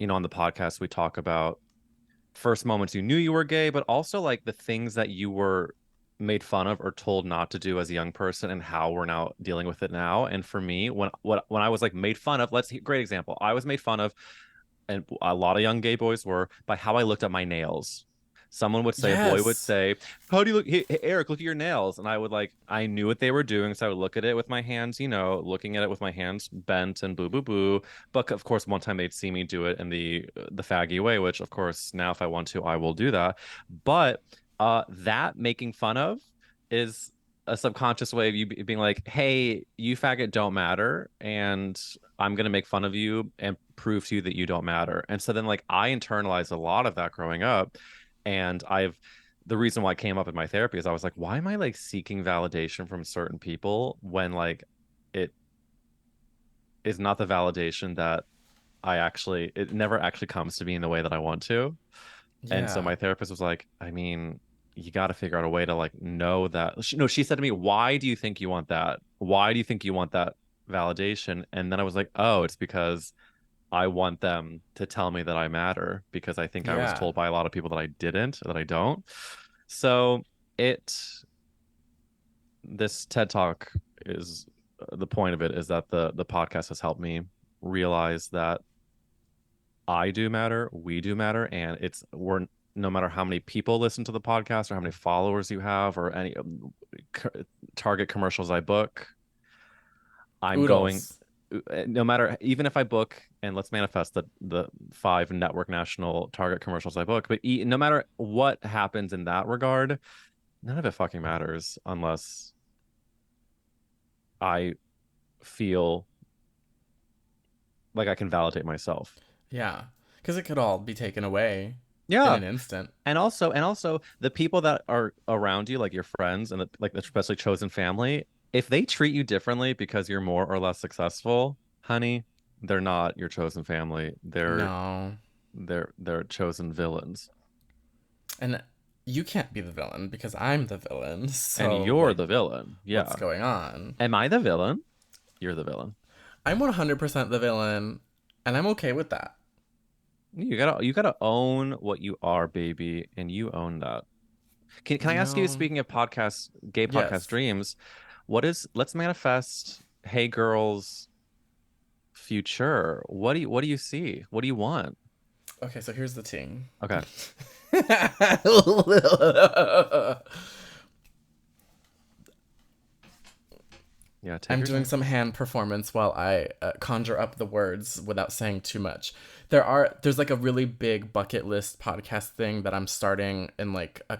on the podcast we talk about first moments you knew you were gay, but also like the things that you were made fun of or told not to do as a young person, and how we're now dealing with it now. And for me, when I was like made fun of, great example. I was made fun of, and a lot of young gay boys were, by how I looked at my nails. Someone would say, a boy would Yes. say, "How do you look? Hey, Eric, look at your nails." And I would like, I knew what they were doing, so I would look at it with my hands, looking at it with my hands bent and boo boo boo. But of course, one time they'd see me do it in the faggy way, which of course now if I want to, I will do that. But that making fun of is a subconscious way of you being like, "Hey, you faggot don't matter, and I'm gonna make fun of you and prove to you that you don't matter." And so then like I internalized a lot of that growing up. And the reason why I came up in my therapy is I was like, why am I like seeking validation from certain people when like it is not the validation that it never actually comes to me in the way that I want to. And so Yeah. my therapist was like, I mean, you got to figure out a way to like know that. No, she said to me, why do you think you want that? Why do you think you want that validation? And then I was like, oh, it's because I want them to tell me that I matter, because I think I was Yeah. told by a lot of people that I didn't, that I don't. So it, this TED Talk is, the point of it is that the podcast has helped me realize that I do matter, we do matter, and we're, no matter how many people listen to the podcast or how many followers you have or any target commercials I book, I'm going, Oodles. no matter, even if I book, and let's manifest the 5 network national target commercials I book, but no matter what happens in that regard, none of it fucking matters unless I feel like I can validate myself. Yeah. Because it could all be taken away in Yeah. an instant. And also the people that are around you, like your friends and like especially chosen family, if they treat you differently because you're more or less successful, honey, they're not your chosen family. No. They're chosen villains. And you can't be the villain because I'm the villain. And So, you're like, the villain. what's Yeah. going on? Am I the villain? You're the villain. I'm 100% the villain, and I'm okay with that. You gotta own what you are, baby, and you own that. Can I You ask you, know? speaking of podcasts, gay podcast Yes. dreams, let's manifest Hey Girls future. What do you see? What do you want? Okay, so here's the thing. Okay. Yeah, take I'm your doing time. some hand performance while I conjure up the words without saying too much. There's like a really big bucket list podcast thing that I'm starting in like a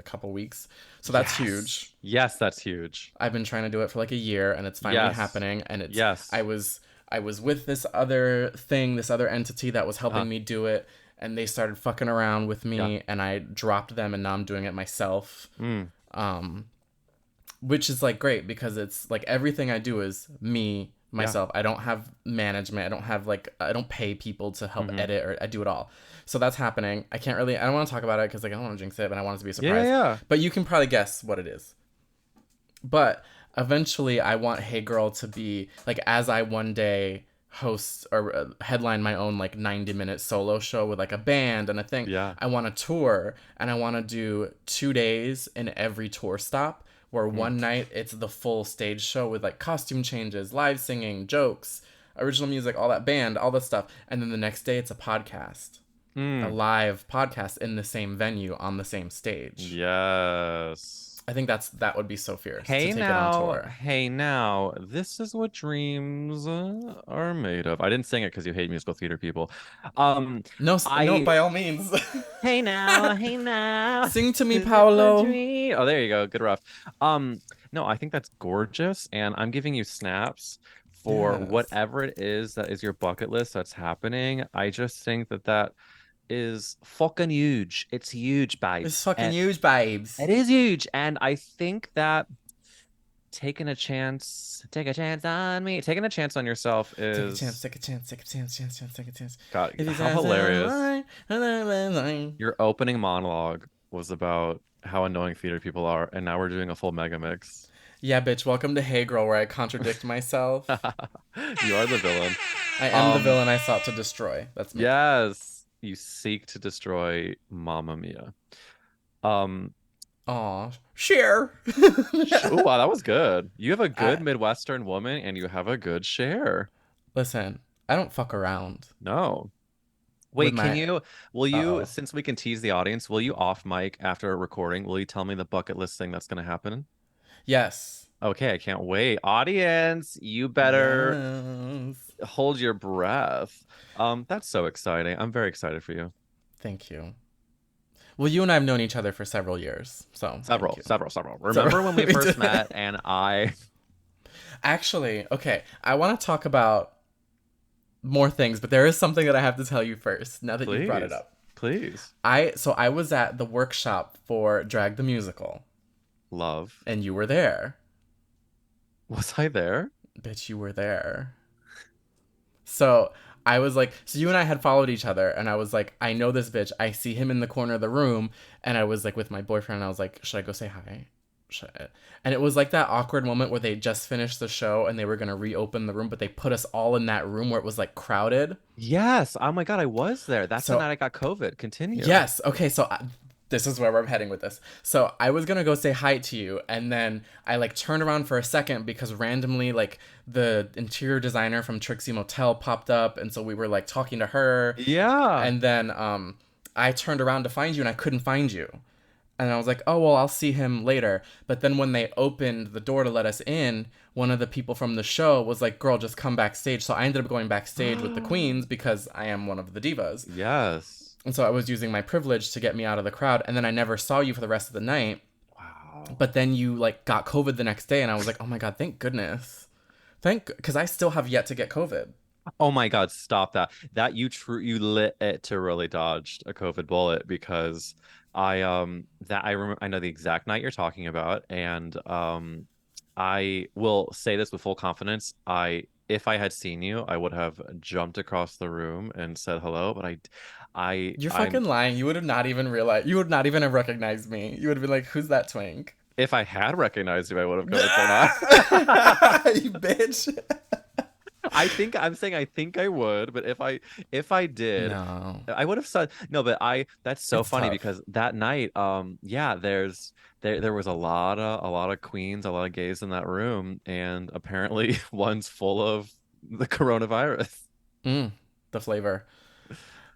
couple weeks. So that's Yes. huge. Yes, that's huge. I've been trying to do it for like a year and it's finally Yes. happening and it's Yes. I was with this other thing, this other entity that was Uh, helping me do it and they started fucking around with yeah. me and I dropped them and now I'm doing it myself. Mm. Which is like great because it's like everything I do is me, Yeah. myself. I don't have management. I don't have like I don't pay people to help Hmm. edit or I do it all. So that's happening. I don't want to talk about it because like I don't want to jinx it, but I want it to be a Yeah, yeah, surprise. yeah. But you can probably guess what it is. But eventually, I want Hey Girl to be like as I one day host or headline my own like 90-minute solo show with like a band and a thing. Yeah. I want to tour and I want to do 2 days in every tour stop where Mm. one night it's the full stage show with like costume changes, live singing, jokes, original music, all that band, all this stuff. And then the next day it's a podcast, a Mm. live podcast in the same venue on the same stage. Yes. I think that would be so fierce to take it on tour. Hey now, this is what dreams are made of. I didn't sing it because you hate musical theater people. Um, No, no, I by all means. hey now, Sing to me, this is my Paolo. dream. Oh, there you go. Good rough. No, I think that's gorgeous, and I'm giving you snaps for Yes. whatever it is that is your bucket list that's happening. I just think that that is fucking huge. It's huge, It's babes. fucking huge, babes. It is huge, and I think that take a chance on me, taking a chance on yourself Take a chance, is take a chance, take a chance, take a chance. God, If you how dance in hilarious. line, line. Your opening monologue was about how annoying theater people are, and now we're doing a full mega mix. Yeah, bitch, welcome to Hey Girl, where I contradict myself. You are the villain. I am the Um, villain I sought to destroy. That's me. yes, you seek to destroy Mamma Mia. Um, Aw, share. oh wow, that was good. You have a good I, Midwestern woman, and you have a good share. listen, I don't fuck around No. with Wait, my. will you, Uh-oh. since we can tease the audience, will you off mic after a recording, will you tell me the bucket list thing that's going to happen? Yes. Okay, I can't wait. Audience, you better Yes. hold your breath. That's so exciting. I'm very excited for you. Thank you. Well, you and I have known each other for several years, so thank Several, you. several, several. So Remember when we we first did. met and I, Actually, okay, I want to talk about more things, but there is something that I have to tell you first. Now that you've brought it please, up, please, I was at the workshop for Drag the Musical, love. and you were there. Was I there? Bitch, you were there. So I was like, so you and I had followed each other, and I was like, I know this bitch. I see him in the corner of the room, and I was like with my boyfriend, and I was like, should I go say hi? Should I? And it was like that awkward moment where they just finished the show and they were gonna reopen the room, but they put us all in that room where it was like crowded. Yes. Oh my God, I was there. That's the So night I got COVID. Continue. yes, okay, this is where we're heading with this. So I was gonna go say hi to you, and then I like turned around for a second because randomly like the interior designer from Trixie Motel popped up, and so we were like talking to her, Yeah. and then I turned around to find you, and I couldn't find you, and I was like, oh well, I'll see him later. But then when they opened the door to let us in, one of the people from the show was like, girl, just come backstage. So I ended up going backstage with the queens because I am one of the divas. Yes. And so I was using my privilege to get me out of the crowd. And then I never saw you for the rest of the night. Wow. But then you like got COVID the next day. And I was like, oh my God, thank goodness. Because I still have yet to get COVID. Oh my God, stop that. That you lit it to really dodged a COVID bullet because I remember I know the exact night you're talking about and I will say this with full confidence. I if I had seen you, I would have jumped across the room and said hello, but You're I'm fucking lying. You would have not even realized. You would not even have recognized me. You would have been like, who's that twink? if I had recognized you, I would have You come and said hi. bitch. I'm saying I think I would, but if I did, No, I would have said no, but I that's so it's funny tough. because that night, yeah, there was a lot of queens, a lot of gays in that room, and apparently one's full of the coronavirus. Mm, the flavor.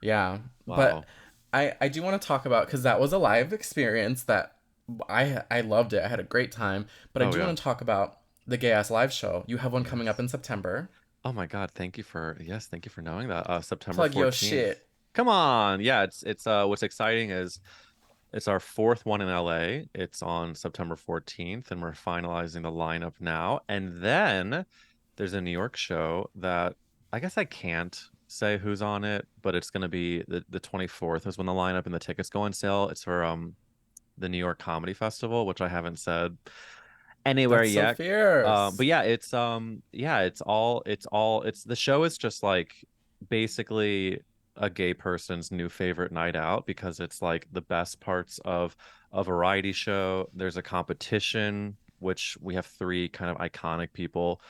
Yeah. But Wow. I do want to talk about because that was a live experience that I loved it. I had a great time. But I Oh do yeah. want to talk about the Gay Ass Live show. You have one coming up Yes. in September. Oh my God, thank you for knowing that. September Plug your 14th. shit. Come on. Yeah, it's what's exciting is it's our fourth one in LA. It's on September 14th, and we're finalizing the lineup now. And then there's a New York show that I guess I can't say who's on it, but it's gonna be the 24th is when the lineup and the tickets go on sale. It's for the New York Comedy Festival, which I haven't said. Anywhere That's so yet. But fierce. yeah, it's the show is just like basically a gay person's new favorite night out because it's like the best parts of a variety show. There's a competition, which we have three kind of iconic people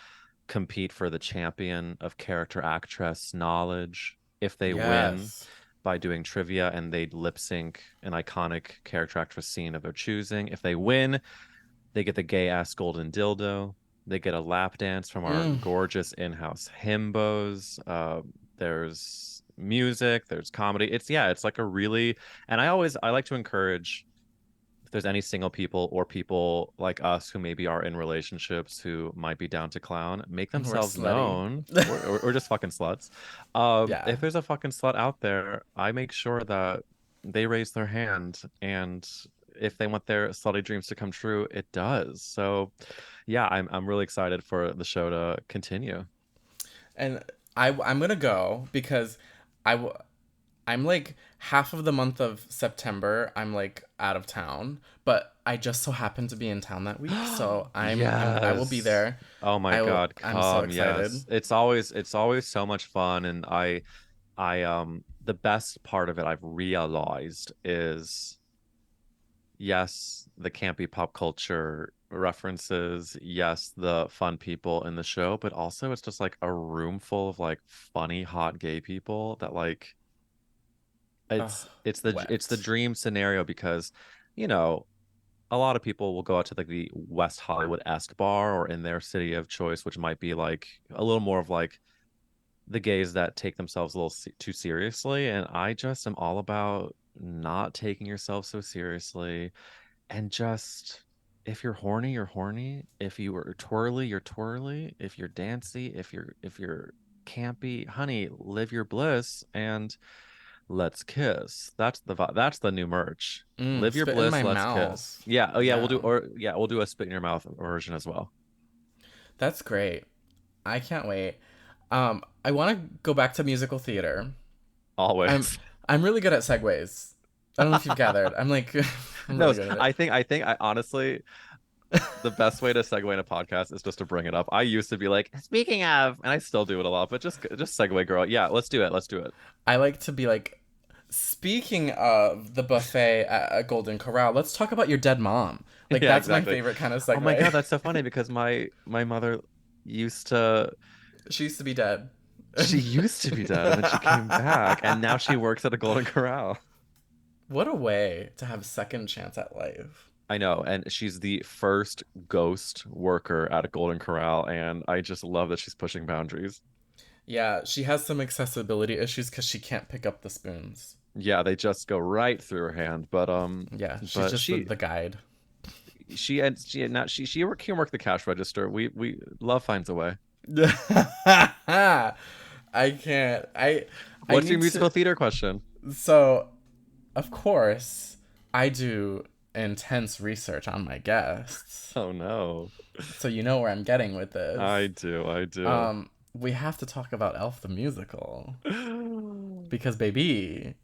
compete for the champion of character actress knowledge. If they win Yes. by doing trivia and they lip sync an iconic character actress scene of their choosing, if they win, they get the gay ass golden dildo. They get a lap dance from our Mm. gorgeous in-house himbos. There's music, there's comedy. It's like a really, and I like to encourage if there's any single people or people like us who maybe are in relationships who might be down to clown, make We're themselves slutty. known or just fucking sluts. Yeah. If there's a fucking slut out there, I make sure that they raise their hand and if they want their slutty dreams to come true, it does. So yeah, I'm really excited for the show to continue. And I'm gonna go because I w- I'm like half of the month of September I'm like out of town, but I just so happen to be in town that week, so I will be Yes. there. Oh my God, I'm so come, excited. yes. It's always so much fun and I the best part of it I've realized is yes, the campy pop culture references, yes, the fun people in the show, but also it's just like a room full of like funny hot gay people that like Ugh, it's the wet. dream scenario because you know a lot of people will go out to like the West Hollywood-esque bar or in their city of choice, which might be like a little more of like the gays that take themselves a little too seriously. And I just am all about not taking yourself so seriously and just if you're horny, you're horny. If you are twirly, you're twirly. If you're dancy, if you're campy, honey, live your bliss and let's kiss. That's the new merch. Live your Spit in bliss, my let's kiss. mouth. Yeah, oh yeah, Yeah. we'll do a spit in your mouth version as well. That's great. I can't wait. I want to go back to musical theater. I'm Always. I'm really good at segues. I don't know if you've gathered. I'm like I'm No, really good at I think I honestly it. the best way to segue in a podcast is just to bring it up. I used to be like, speaking of, and I still do it a lot, but just segue, girl. Yeah, let's do it. Let's do it. I like to be like, speaking of the buffet at Golden Corral, let's talk about your dead mom. Like Yeah, that's my exactly. favorite kind of Oh my segue. God, that's so funny because my mother used to She used to be dead. she used to be dead and then she came back and now she works at a Golden Corral. What a way to have a second chance at life. I know, and she's the first ghost worker at a Golden Corral, and I just love that she's pushing boundaries. Yeah, she has some accessibility issues because she can't pick up the spoons. Yeah, they just go right through her hand, Yeah, she's but just the guide. she and not she can work the cash register. We love finds a way. I can't. I What's your need to. musical theater question? So, of course, I do intense research on my guests. Oh no. So you know where I'm getting with this. I do. We have to talk about Elf the musical because baby,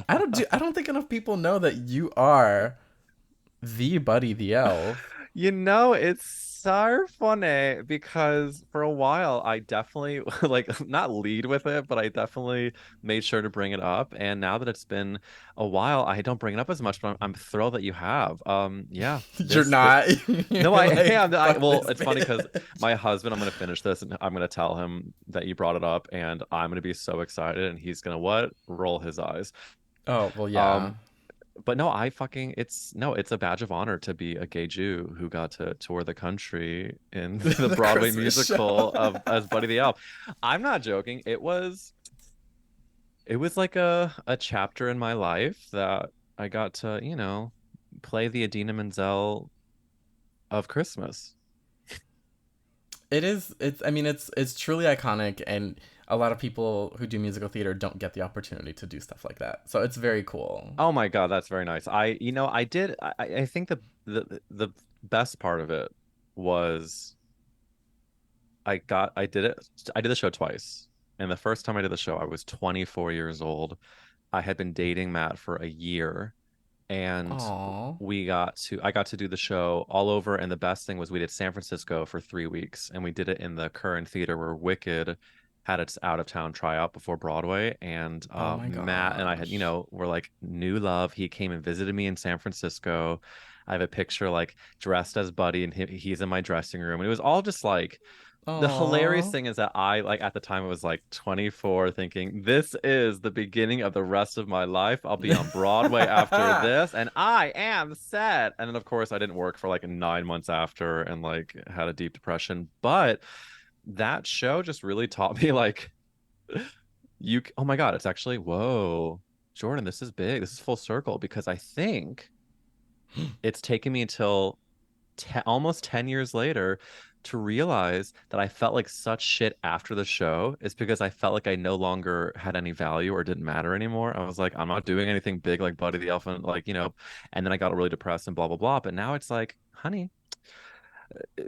I don't think enough people know that you are the Buddy the Elf. You know, it's so funny because for a while I definitely like not lead with it, but I definitely made sure to bring it up. And now that it's been a while, I don't bring it up as much, but I'm thrilled that you have. Yeah, You're not. no, You're I like am. fuck Well, this it's funny because bitch. my husband, I'm gonna finish this and I'm gonna tell him that you brought it up, and I'm gonna be so excited, and he's gonna what? Roll his eyes. Oh well, yeah. Um, but no, I fucking it's no, it's a badge of honor to be a gay Jew who got to tour the country in the The Broadway Christmas show. musical of as Buddy the Elf. I'm not joking. It was like a chapter in my life that I got to, play the Adina Menzel of Christmas. It is. It's. I mean, it's truly iconic, and a lot of people who do musical theater don't get the opportunity to do stuff like that. So it's very cool. Oh my God, that's very nice. I think the best part of it was I did the show twice. And the first time I did the show, I was 24 years old. I had been dating Matt for a year. and Aw. I got to do the show all over. And the best thing was we did San Francisco for 3 weeks, and we did it in the current theater where Wicked had its out of town tryout before Broadway. And Oh my Matt and I had, gosh. were like new love. He came and visited me in San Francisco. I have a picture like dressed as Buddy, and he's in my dressing room, and it was all just like the hilarious Aw. thing is that I, like, at the time I was like 24, thinking this is the beginning of the rest of my life. I'll be on Broadway after this and I am set. And then of course I didn't work for like 9 months after and like had a deep depression. But that show just really taught me like oh my God, it's actually, whoa, Jordan, this is big. This is full circle because I think it's taken me until almost 10 years later to realize that I felt like such shit after the show is because I felt like I no longer had any value or didn't matter anymore. I was like, I'm not doing anything big like Buddy the Elephant, like, and then I got really depressed and blah, blah, blah. But now it's like, honey,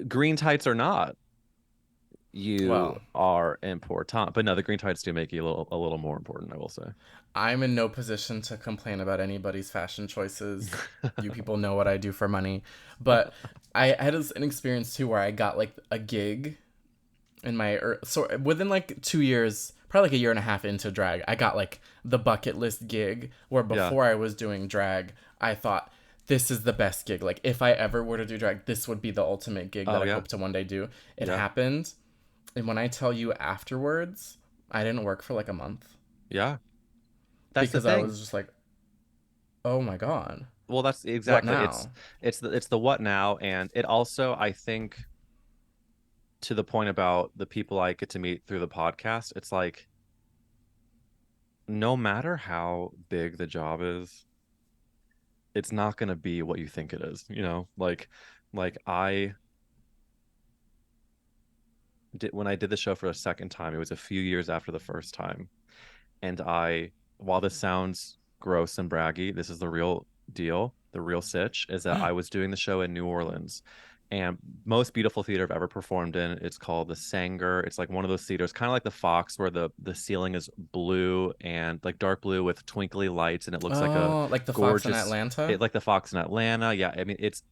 green tights or not, you Well, are important. But no, the green tights do make you a little more important, I will say. I'm in no position to complain about anybody's fashion choices. You people know what I do for money. But I had an experience too where I got like a gig in so within like 2 years, probably like a year and a half into drag, I got like the bucket list gig where Yeah. before I was doing drag, I thought this is the best gig. Like if I ever were to do drag, this would be the ultimate gig that Oh, I yeah. hope to one day do. It Yeah. happened, and when I tell you afterwards, I didn't work for like a month Yeah. That's the because I thing. was just like, oh my god, Well, that's what exactly, now? it's the what now. And it also, I think, to the point about the people I get to meet through the podcast, it's like no matter how big the job is, it's not going to be what you think it is, like I did when I did the show for a second time, it was a few years after the first time. And while this sounds gross and braggy, this is the real deal. The real sitch is that I was doing the show in New Orleans, and most beautiful theater I've ever performed in. It's called the Sanger. It's like one of those theaters, kind of like the Fox, where the ceiling is blue and like dark blue with twinkly lights, and it looks like a Oh, like the Fox in gorgeous, Atlanta? it like the Fox in Atlanta. Yeah, I mean it's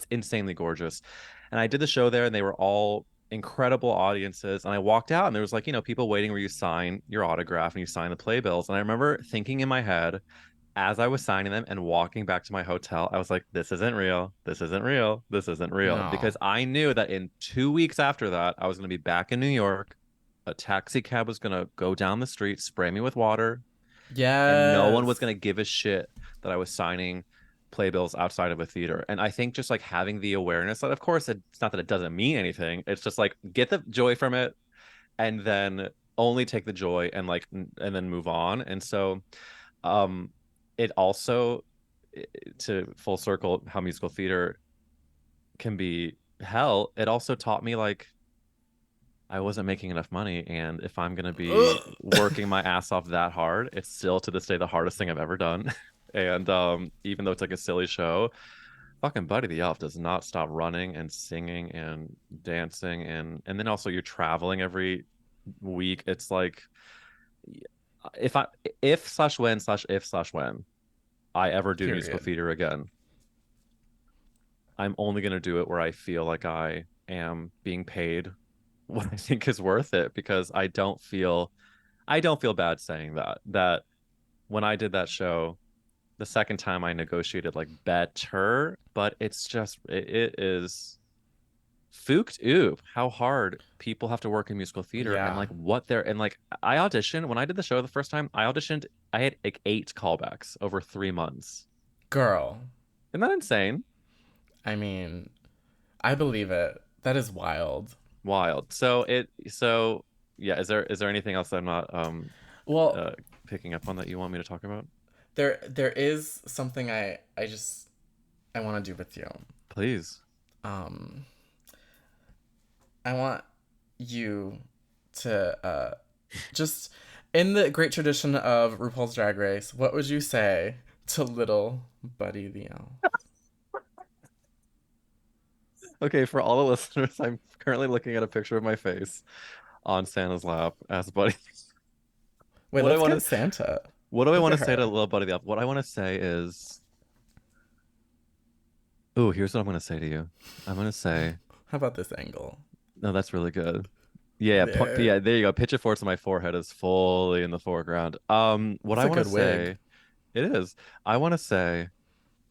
insanely gorgeous. And I did the show there, and they were all incredible audiences. And I walked out, and there was like, people waiting where you sign your autograph and you sign the playbills. And I remember thinking in my head, as I was signing them and walking back to my hotel, I was like, this isn't real. This isn't real. This isn't real. No. Because I knew that in 2 weeks after that, I was going to be back in New York. A taxi cab was going to go down the street, spray me with water, and no one was Yes. going to give a shit that I was signing playbills outside of a theater. And I think just like having the awareness that, of course, it's not that it doesn't mean anything. It's just like get the joy from it and then only take the joy and like and then move on. And so um it also, to full circle how musical theater can be hell, it also taught me like I wasn't making enough money, and if I'm gonna be Ugh. working my ass off that hard, it's still to this day the hardest thing I've ever done. And even though it's like a silly show, fucking Buddy the Elf does not stop running and singing and dancing, and then also you're traveling every week. It's like if I if slash when slash if slash when I ever do musical Period. theater again, I'm only gonna do it where I feel like I am being paid what I think is worth it, because I don't feel bad saying that when I did that show the second time, I negotiated like better, but it's just it is fooked oop how hard people have to work in musical theater, and Yeah. like what they're, and like I auditioned when I did the show the first time. I had like 8 callbacks over 3 months. Girl. Isn't that insane? I mean, I believe it. That is wild. Wild. So yeah, is there anything else that I'm not Well, uh picking up on that you want me to talk about? there is something I want to do with you. Please. Um I want you to just in the great tradition of RuPaul's Drag Race, what would you say to little Buddy the Elf? Okay, for all the listeners, I'm currently looking at a picture of my face on Santa's lap as Buddy. Wait, What I let's want get to Santa. what do I Look want to at say to her. little Buddy the Elf? What I want to say is Oh, here's what I'm gonna say to you. I'm gonna say, How about this angle? no, that's really good. Yeah, Yeah, yeah, there you go. Pitch it forward so my forehead is fully in the foreground. What that's I a want to good wig. say, it is. I want to say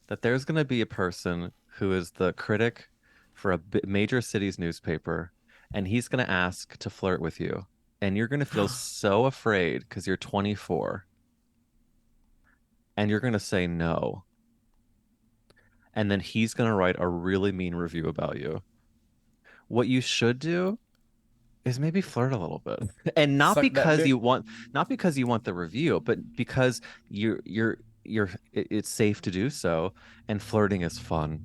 that there's going to be a person who is the critic for a major city's newspaper, and he's going to ask to flirt with you. And you're going to feel so afraid because you're 24, and you're going to say no. And then he's going to write a really mean review about you. What you should do is maybe flirt a little bit. And Suck that dick. not because you want the review, but because it's safe to do so, and flirting is fun.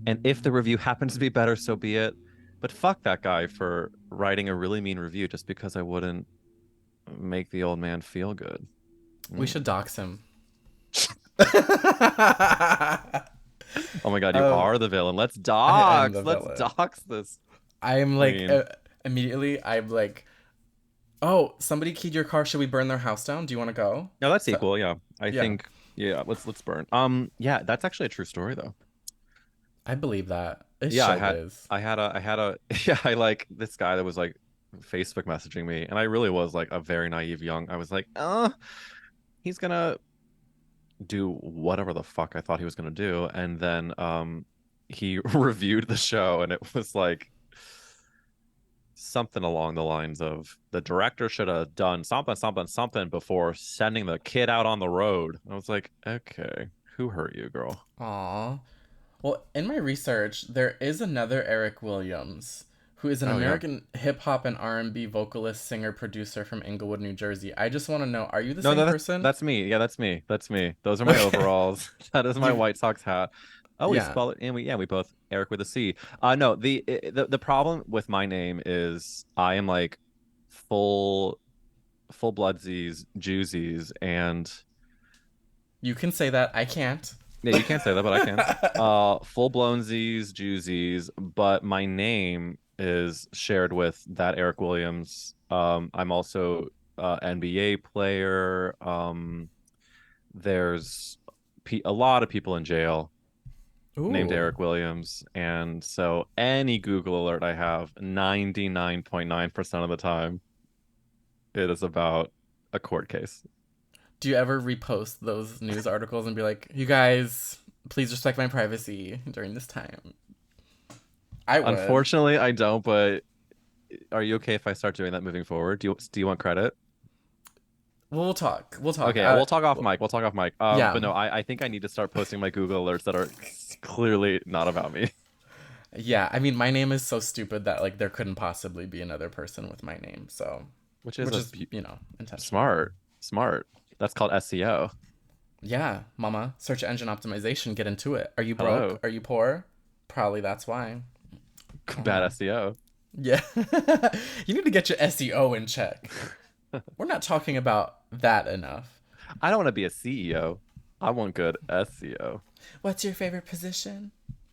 And if the review happens to be better, so be it. But fuck that guy for writing a really mean review just because I wouldn't make the old man feel good. We Mm. should dox him. Oh my God, you um, are the villain. I am the Let's villain. dox this I'm like queen. immediately. I'm like, oh, somebody keyed your car. Should we burn their house down? Do you want to go? No, that's So, equal. Yeah, I yeah, think. Yeah, let's burn. Yeah, that's actually a true story though. I believe that. It's Yeah, showbiz. I had a, yeah, I like this guy that was like Facebook messaging me, and I really was like a very naive young. I was like, he's gonna do whatever the fuck I thought he was gonna do, and then he reviewed the show, and it was like something along the lines of the director should have done something before sending the kid out on the road. I was like, okay, who hurt you, girl? Aw. Well, in my research, there is another Eric Williams, who is an Oh yeah. American hip hop and R&B vocalist, singer, producer from Inglewood, New Jersey. I just want to know, are you the No, same no, person? that's me. Yeah, that's me. That's me. Those are my Okay. overalls. That is my You White Sox hat. Oh, we yeah. spell it, and we both Eric with a C. No, the problem with my name is I am like full full bloodsies, Jewsies, and You can say that. I can't. yeah, you can't say that, but I can. Full blown Z's, Jewsies, but my name is shared with that Eric Williams. I'm also NBA player. There's a lot of people in jail named Ooh. Eric Williams. And so any Google alert I have, 99.9% of the time, it is about a court case. Do you ever repost those news articles and be like, "You guys, please respect my privacy during this time"? I would. Unfortunately, I don't, but are you okay if I start doing that moving forward? Do you want credit? We'll talk. We'll talk. Okay, we'll talk off mic. We'll talk off mic. Yeah. But no, I think I need to start posting my Google alerts that are clearly not about me, Yeah, I mean, my name is so stupid that like there couldn't possibly be another person with my name. So, which is which a is intentional. smart. That's called SEO. Yeah, mama, search engine optimization. Get into it. Are you broke? Hello, Are you poor? Probably that's why. bad Oh, SEO. yeah. You need to get your SEO in check. We're not talking about that enough. I don't want to be a CEO. I want good SEO. What's your favorite position?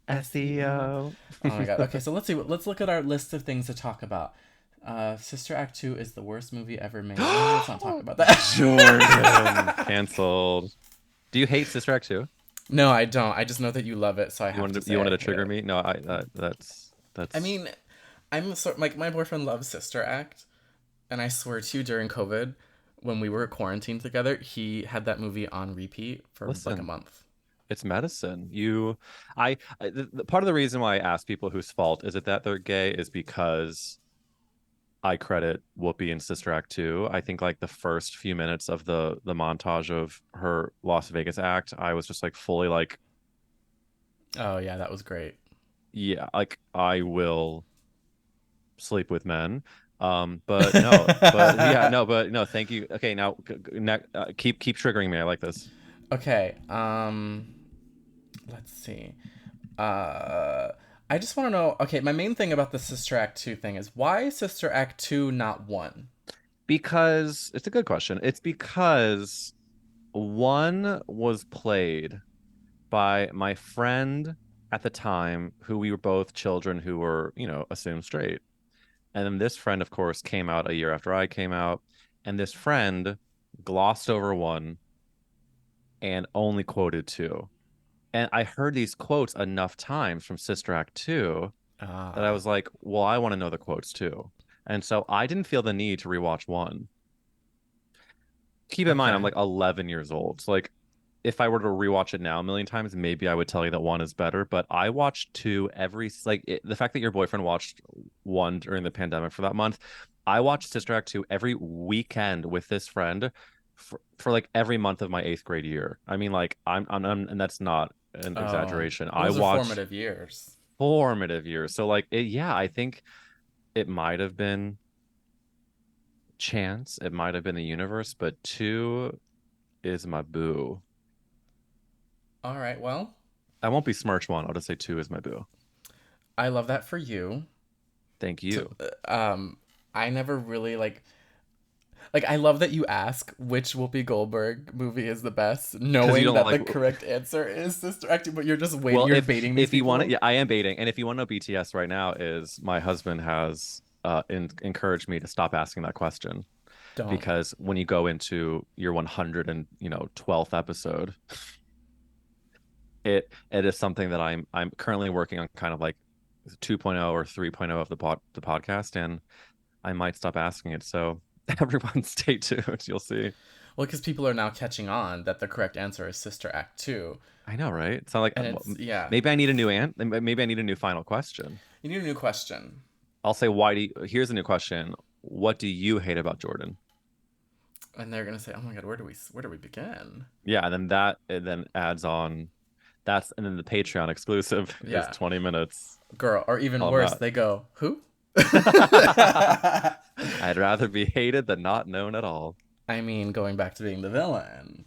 SEO. SEO. Oh my god. Okay, so let's see. Let's look at our list of things to talk about. Sister Act 2 is the worst movie ever made. Let's not talk about Jordan that. canceled. Do you hate Sister Act 2? No, I don't. I just know that you love it, so I have to You say wanted I to hate trigger it. me? No, I that's mean, I'm sort like my boyfriend loves Sister Act, and I swear to you, during COVID, when we were quarantined together, he had that movie on repeat for like a listen. month. It's medicine. Part of the reason why I ask people whose fault is it that they're gay is because I credit Whoopi in Sister Act 2. I think like the first few minutes of the montage of her Las Vegas act, I was just like fully like, Oh yeah, that was great. yeah, like I will sleep with men. But no, but yeah, no, but no, thank you. Okay, now keep triggering me. I like this. Okay, let's see. Uh, I just want to know. Okay, my main thing about the Sister Act 2 thing is why Sister Act 2 not 1? Because it's a good question. It's because one was played by my friend at the time, who we were both children who were, assumed straight. And then this friend, of course, came out a year after I came out. And this friend glossed over one and only quoted two. And I heard these quotes enough times from Sister Act 2 that I Ah, was like, well, I want to know the quotes too. And so I didn't feel the need to rewatch one. Keep in mind, I'm okay. like 11 years old. So like if I were to rewatch it now a million times, maybe I would tell you that one is better. But I watched two the fact that your boyfriend watched one during the pandemic for that month. I watched Sister Act 2 every weekend with this friend for like every month of my eighth grade year. I mean, like and that's not an Oh, exaggeration. I those are watched formative years. formative years. So like yeah, I think it might have been chance, it might have been the universe, but two is my boo. All right, well, I won't be smirch one. I'll just say two is my boo. I love that for you. Thank To, you. I never really like I love that you ask which Whoopi Goldberg movie is the best, Because you knowing don't that like, the correct answer is Sister Act, but you're just waiting, well, you're baiting these if you want it, people. yeah, I am baiting. And if you want to know BTS right now, is my husband has encouraged me to stop asking that question Don't. because when you go into your 100 and 12th episode, it is something that I'm currently working on, kind of like 2.0 or 3.0 of the podcast, and I might stop asking it. So everyone, stay tuned. You'll see. Well, because people are now catching on that the correct answer is Sister Act 2. I know, right? It's not like And it's, yeah, maybe I need a new maybe I need a new final question. you need a new question. I'll say why do you, here's a new question. What do you hate about Jordan? And they're going to say, oh my God, where do we begin? Yeah, and then that it then adds on and then the Patreon exclusive is Yeah, 20 minutes girl. Or even on worse, that. they go, who? I'd rather be hated than not known at all. I mean, going back to being the villain.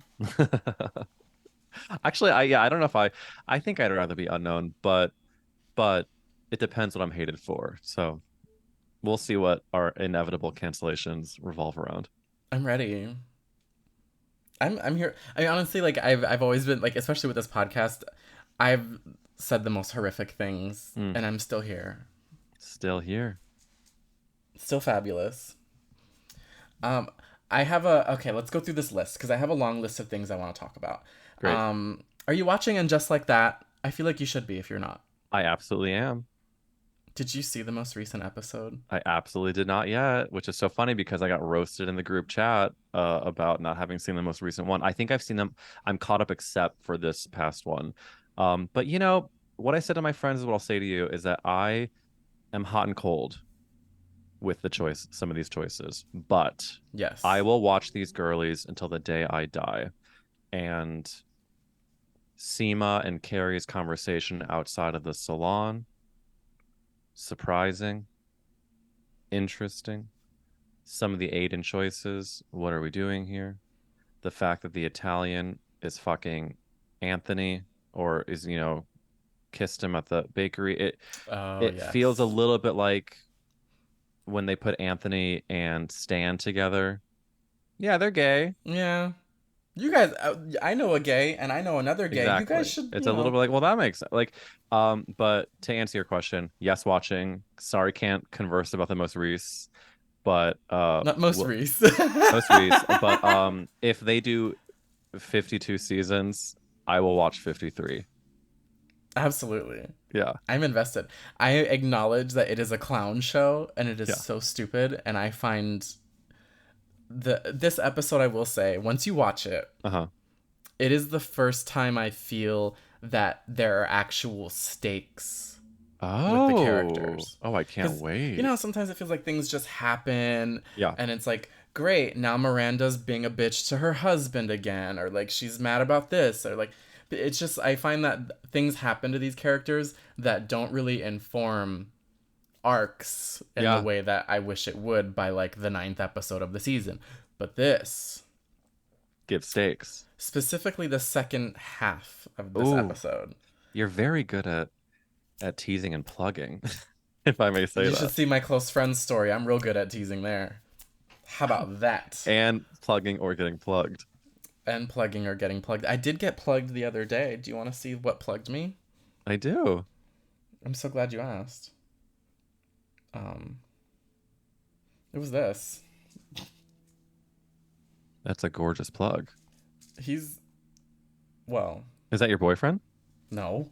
Actually, I don't know if I think I'd rather be unknown, but it depends what I'm hated for. So we'll see what our inevitable cancellations revolve around. I'm ready. I'm here. I mean, honestly, like I've always been like, especially with this podcast, I've said the most horrific things, Mm, and I'm still here, still here. still fabulous. Um, I have a okay. Let's go through this list because I have a long list of things I want to talk about. Great. Are you watching And Just Like That? I feel like you should be if you're not. I absolutely am. Did you see the most recent episode? I absolutely did not yet, which is so funny because I got roasted in the group chat about not having seen the most recent one. I think I've seen them. I'm caught up except for this past one. But what I said to my friends is what I'll say to you is that I am hot and cold with some of these choices, but I Yes. will watch these girlies until the day I die. And Seema and Carrie's conversation outside of the salon, surprising, interesting. Some of the Aiden choices, what are we doing here? The fact that the Italian is fucking Anthony or is, kissed him at the bakery. Oh It feels a yes. little bit like when they put Anthony and Stan together. Yeah, they're gay. Yeah. You guys, I know a gay and I know another gay. You guys Exactly. should, It's a little bit like, well, that makes sense. Like, but to answer your question, yes, watching. Sorry, can't converse about the most Reese, but not most Reese. most Reese. But if they do 52 seasons, I will watch 53. Absolutely. Yeah. I'm invested. I acknowledge that it is a clown show and it is Yeah. so stupid. And I find this episode, I will say, once you watch it, Uh-huh. it is the first time I feel that there are actual stakes with the Oh. characters. Oh, I can't Because, you know, wait. sometimes it feels like things just happen Yeah. and it's like, great, now Miranda's being a bitch to her husband again, or like she's mad about this, or like, it's just, I find that things happen to these characters that don't really inform arcs in the Yeah. way that I wish it would by like the ninth episode of the season. But this, Give stakes. specifically the second half of this Oh, episode, you're very good at teasing and plugging, if I may say you should that. see my close friend's story. I'm real good at teasing there. How about that? And plugging or getting plugged. And plugging or getting plugged. I did get plugged the other day. Do you want to see what plugged me? I do. I'm so glad you asked. Um, it was this. That's a gorgeous plug. He's well, Is that your boyfriend? No.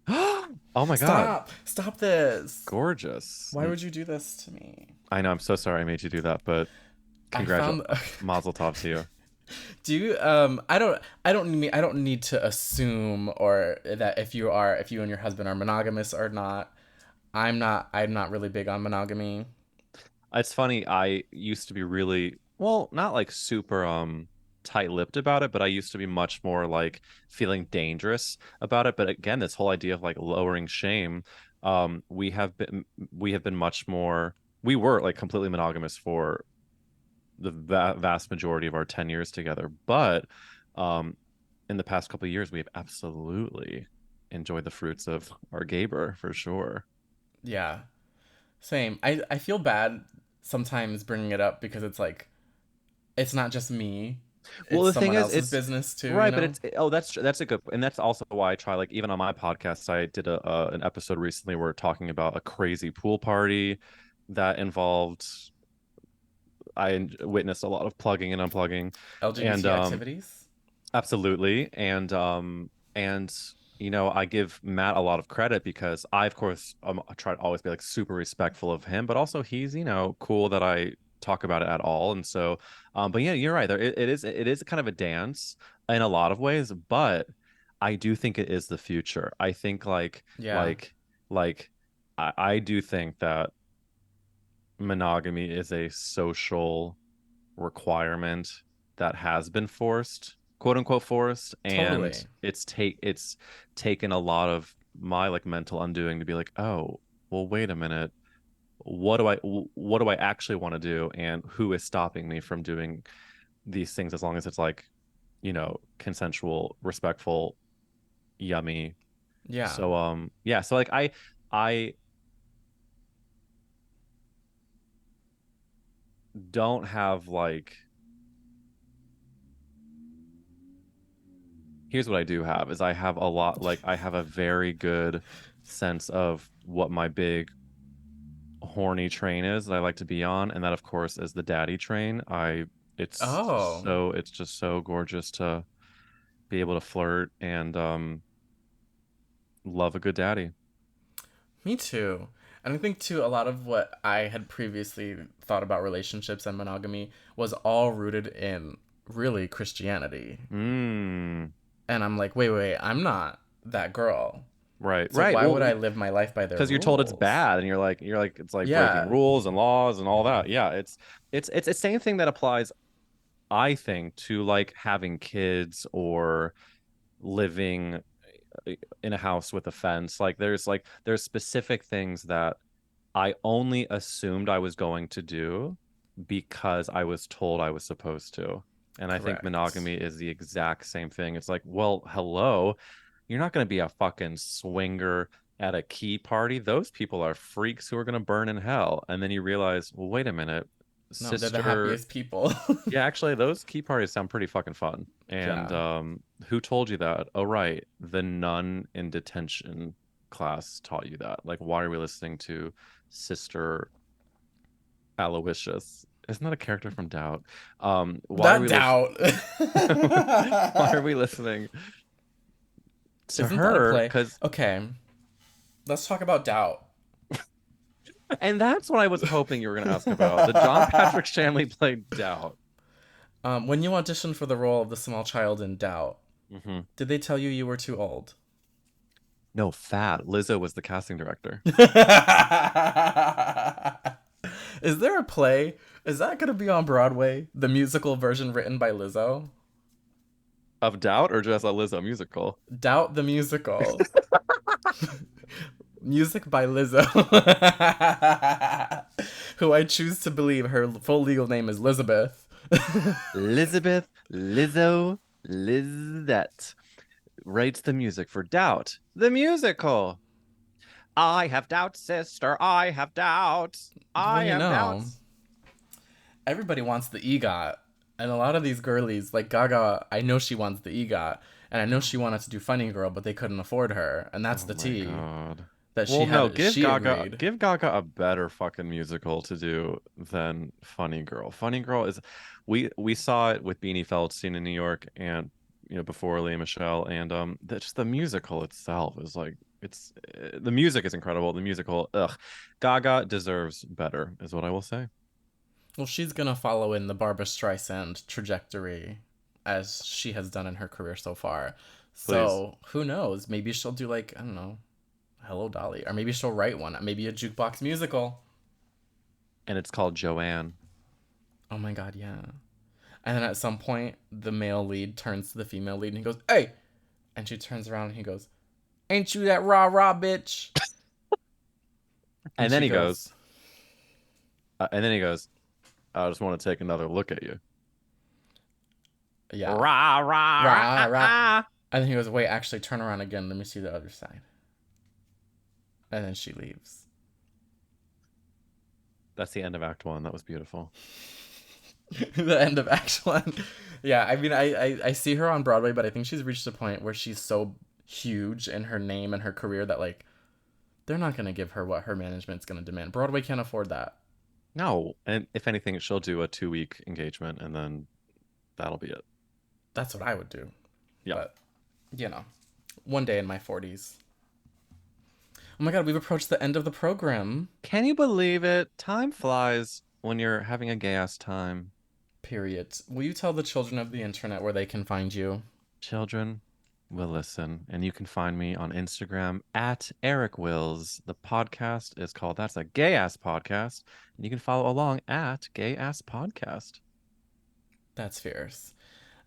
Oh my God. Stop. Stop this. Gorgeous. Why would you do this to me? I know, I'm so sorry I made you do that, but I congratulations. found Mazel tov to you. Do you I don't need to assume or that if you and your husband are monogamous or not. I'm not really big on monogamy. It's funny, I used to be really, well, not like super tight-lipped about it, but I used to be much more like feeling dangerous about it. But again, this whole idea of like lowering shame, we have been much more, we were like completely monogamous for the vast majority of our 10 years together. But um in the past couple of years, we have absolutely enjoyed the fruits of our Gaber for sure. Yeah. Same. I feel bad sometimes bringing it up because it's like it's not just me. Well, It's the thing someone is, else's it's business too, you right, but know? it's oh, that's a good, and that's also why I try, like, even on my podcast, I did a an episode recently where we're talking about a crazy pool party that involved, witnessed a lot of plugging and unplugging, and LGBT activities? absolutely. And I give Matt a lot of credit because I, of course, I try to always be like super respectful of him, but also he's, cool that I talk about it at all. And so, but yeah, you're right. It is kind of a dance in a lot of ways, but I do think it is the future. I think Yeah. like I do think that monogamy is a social requirement that has been forced, quote unquote forced, and Totally. it's taken a lot of my like mental undoing to be like, oh, well, wait a minute. What do I actually want to do, and who is stopping me from doing these things, as long as it's like, consensual, respectful, yummy. Yeah. So yeah, so like I don't have like, here's what I do have is I have a lot, like I have a very good sense of what my big horny train is that I like to be on, and that of course is the daddy train. Oh, It's just so gorgeous to be able to flirt and love a good daddy. me too. And I think too a lot of what I had previously thought about relationships and monogamy was all rooted in really Christianity. Mm, And I'm like, wait, I'm not that girl. right, So right. why would Well, I live my life by their because you're told it's rules? bad, and you're like it's like breaking Yeah. rules and laws and all that. Yeah, it's the same thing that applies, I think, to like having kids or living in a house with a fence. Like there's specific things that I only assumed I was going to do because I was told I was supposed to. And I think Correct. monogamy is the exact same thing. It's like, well, hello, you're not going to be a fucking swinger at a key party. Those people are freaks who are going to burn in hell. And then you realize, well, wait a minute, No, they're the sister. happiest people. Yeah, actually, those key parties sound pretty fucking fun. And Yeah. who told you that? Oh, right, the nun in detention class taught you that. Like, why are we listening to Sister Aloysius? Isn't that a character from Doubt? Why are That we listening? doubt. Why are we listening to Isn't that a her? play? Because, Okay, let's talk about doubt. and that's what I was hoping you were going to ask about. The John Patrick Shanley played Doubt. When you auditioned for the role of the small child in Doubt, Hmm. did they tell you you were too old? No, fat. Lizzo was the casting director. Is there a play? Is that going to be on Broadway? The musical version written by Lizzo? Of Doubt, or just a Lizzo musical? Doubt the musical. Music by Lizzo. Who I choose to believe her full legal name is Elizabeth. Elizabeth Lizzo Lizette writes the music for Doubt, the musical. I have doubts, sister. I have doubts. Well, I you have know, doubts. everybody wants the EGOT. And a lot of these girlies, like Gaga, I know she wants the EGOT. And I know she wanted to do Funny Girl, but they couldn't afford her. And that's Oh the my tea God. that Well, no, she agreed. Give Gaga a better fucking musical to do than Funny Girl. Funny Girl is, we saw it with Beanie Feldstein in New York, and before Leah Michelle, and just the musical itself is like the music is incredible. The musical, ugh, Gaga deserves better, is what I will say. Well, she's gonna follow in the Barbara Streisand trajectory as she has done in her career so far. Please. So who knows? Maybe she'll do like, I don't know, Hello Dolly, or maybe she'll write one. Maybe a jukebox musical. And it's called Joanne. Oh my god, yeah. And then at some point, the male lead turns to the female lead and he goes, "Hey!" And she turns around and he goes, "Ain't you that rah rah bitch?" And And then she he goes, goes, and then he goes, I just want to take another look at you. "Yeah, Rah, rah, rah, rah rah." ah. And then he goes, "Wait, actually, turn around again. Let me see the other side." And then she leaves. That's the end of Act One. That was beautiful. The end of Act One. Yeah, I mean, I see her on Broadway, but I think she's reached a point where she's so huge in her name and her career that like they're not gonna give her what her management's gonna demand. Broadway can't afford that. No, and if anything, she'll do a 2 week engagement, and then that'll be it. That's what I would do. Yeah. But you know, one day in my 40s. Oh my god, we've approached the end of the program. Can you believe it? Time flies when you're having a gay ass time. Period. Will you tell the children of the internet where they can find you? Children will listen, and you can find me on Instagram at Eric Wills. The podcast is called That's a Gay Ass Podcast, and you can follow along at Gay Ass Podcast. That's fierce.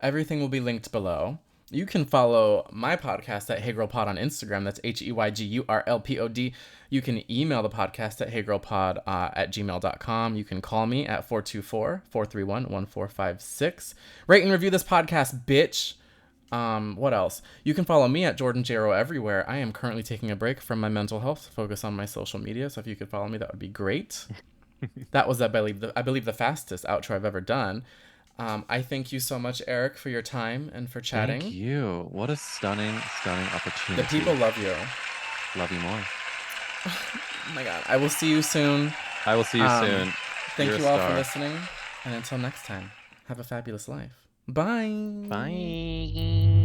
Everything will be linked below. You can follow my podcast at Hey Girl Pod on Instagram. That's HEYGURLPOD. You can email the podcast at heygirlpod at gmail.com. You can call me at 424-431-1456. Rate and review this podcast, bitch. What else? You can follow me at Jordan Jayro everywhere. I am currently taking a break from my mental health to focus on my social media. So if you could follow me, that would be great. That was, I believe, the fastest outro I've ever done. I thank you so much, Eric, for your time and for Thank chatting. you. What a stunning, stunning The opportunity. people love you. Love you more. Oh my god. I will see you soon. I will see you soon. Thank You're a you all for star. listening. And until next time, have a fabulous life. Bye. Bye.